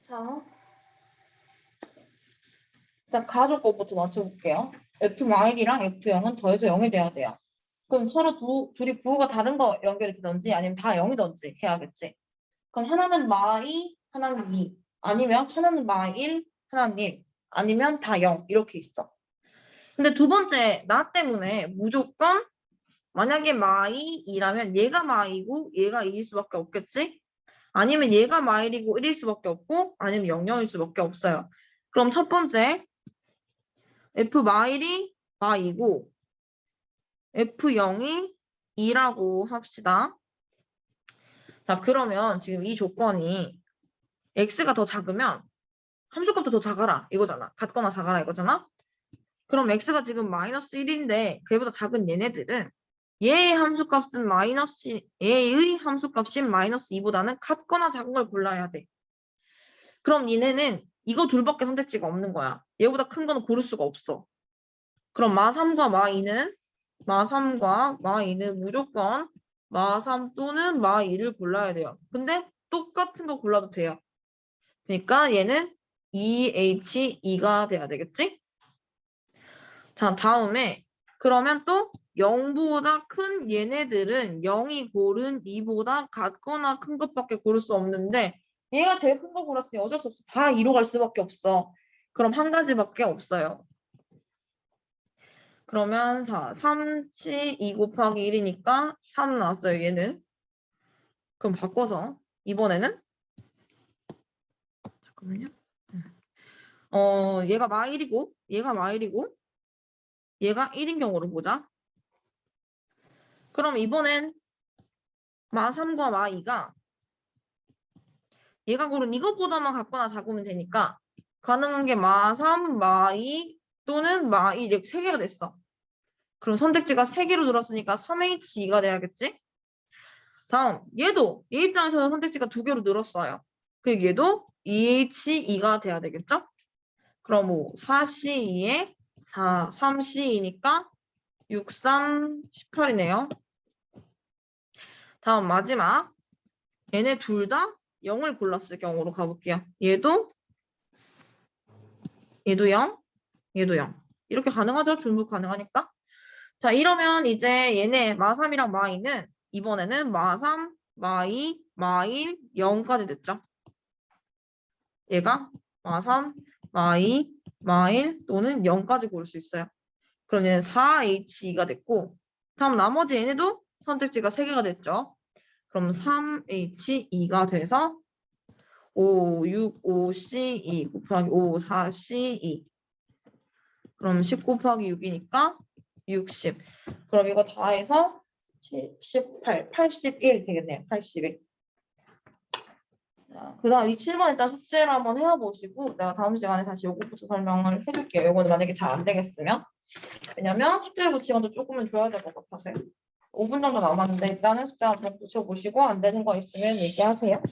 자, 일단 가족 것부터 맞춰볼게요. F-Y랑 F0은 더해서 0이 돼야 돼요. 그럼 서로 둘이 부호가 다른 거 연결이 되든지 아니면 다 0이든지 해야겠지. 그럼 하나는 마이, 하나는 2. 아니면 하나는 마이 1, 하나는 1. 아니면 다 0. 이렇게 있어. 근데 두 번째 나 때문에 무조건 만약에 마이 2라면 얘가 마이고 얘가 2일 수밖에 없겠지? 아니면 얘가 마일이고 1일 수밖에 없고 아니면 00일 수밖에 없어요. 그럼 첫 번째 F 마일이 마이고 F0이 2라고 합시다. 자, 그러면 지금 이 조건이 x가 더 작으면 함수값도 더 작아라 이거잖아. 같거나 작아라 이거잖아. 그럼 x가 지금 마이너스 1인데 그보다 작은 얘네들은 얘의 함수값은 얘의 함수값인 마이너스 2보다는 같거나 작은 걸 골라야 돼. 그럼 얘네는 이거 둘밖에 선택지가 없는 거야. 얘보다 큰 거는 고를 수가 없어. 그럼 마3과 마2는 무조건 마3 또는 마2를 골라야 돼요. 근데 똑같은 거 골라도 돼요. 그러니까 얘는 EH2가 돼야 되겠지? 자, 다음에 그러면 또 0보다 큰 얘네들은 0이 고른 2보다 같거나 큰 것밖에 고를 수 없는데 얘가 제일 큰 거 골랐으니 어쩔 수 없어. 다 2로 갈 수밖에 없어. 그럼 한 가지밖에 없어요. 그러면 3치 2 곱하기 1이니까 3 나왔어요. 얘는. 그럼 바꿔서 이번에는 잠깐만요. 얘가 마1이고 얘가 1인 경우로 보자. 그럼 이번엔 마3과 마2가 얘가 고른 이것보다만 같거나 작으면 되니까 가능한 게 마3, 마2 또는 마1 이렇게 3개가 됐어. 그럼 선택지가 3개로 늘었으니까 3H2가 돼야겠지? 다음 얘도 얘 입장에서는 선택지가 2개로 늘었어요. 그리고 얘도 2H2가 돼야 되겠죠? 그럼 뭐 4C2에 4, 3C2니까 6, 3, 18이네요. 다음 마지막 얘네 둘 다 0을 골랐을 경우로 가볼게요. 얘도 0, 얘도 0. 이렇게 가능하죠? 중복 가능하니까. 자, 이러면 이제 얘네 마3이랑 마2는 이번에는 마3, 마2, 마1, 0까지 됐죠? 얘가 마3, 마2, 마1 또는 0까지 고를 수 있어요. 그럼 얘는 4H2가 됐고 다음 나머지 얘네도 선택지가 3개가 됐죠? 그럼 3H2가 돼서 5, 6, 5C2 곱하기 5, 4C2 그럼 10 곱하기 6이니까 60. 그럼 이거 다 해서 78, 81 되겠네요. 81. 그 다음 이 7번 일단 숙제를 한번 해보시고 내가 다음 시간에 다시 요거부터 설명을 해줄게요. 요거는 만약에 잘 안 되겠으면. 왜냐면 숙제를 고치면 조금은 줘야 될 것 같아서요. 5분 정도 남았는데 일단은 숙제 한번 고쳐보시고 안 되는 거 있으면 얘기하세요.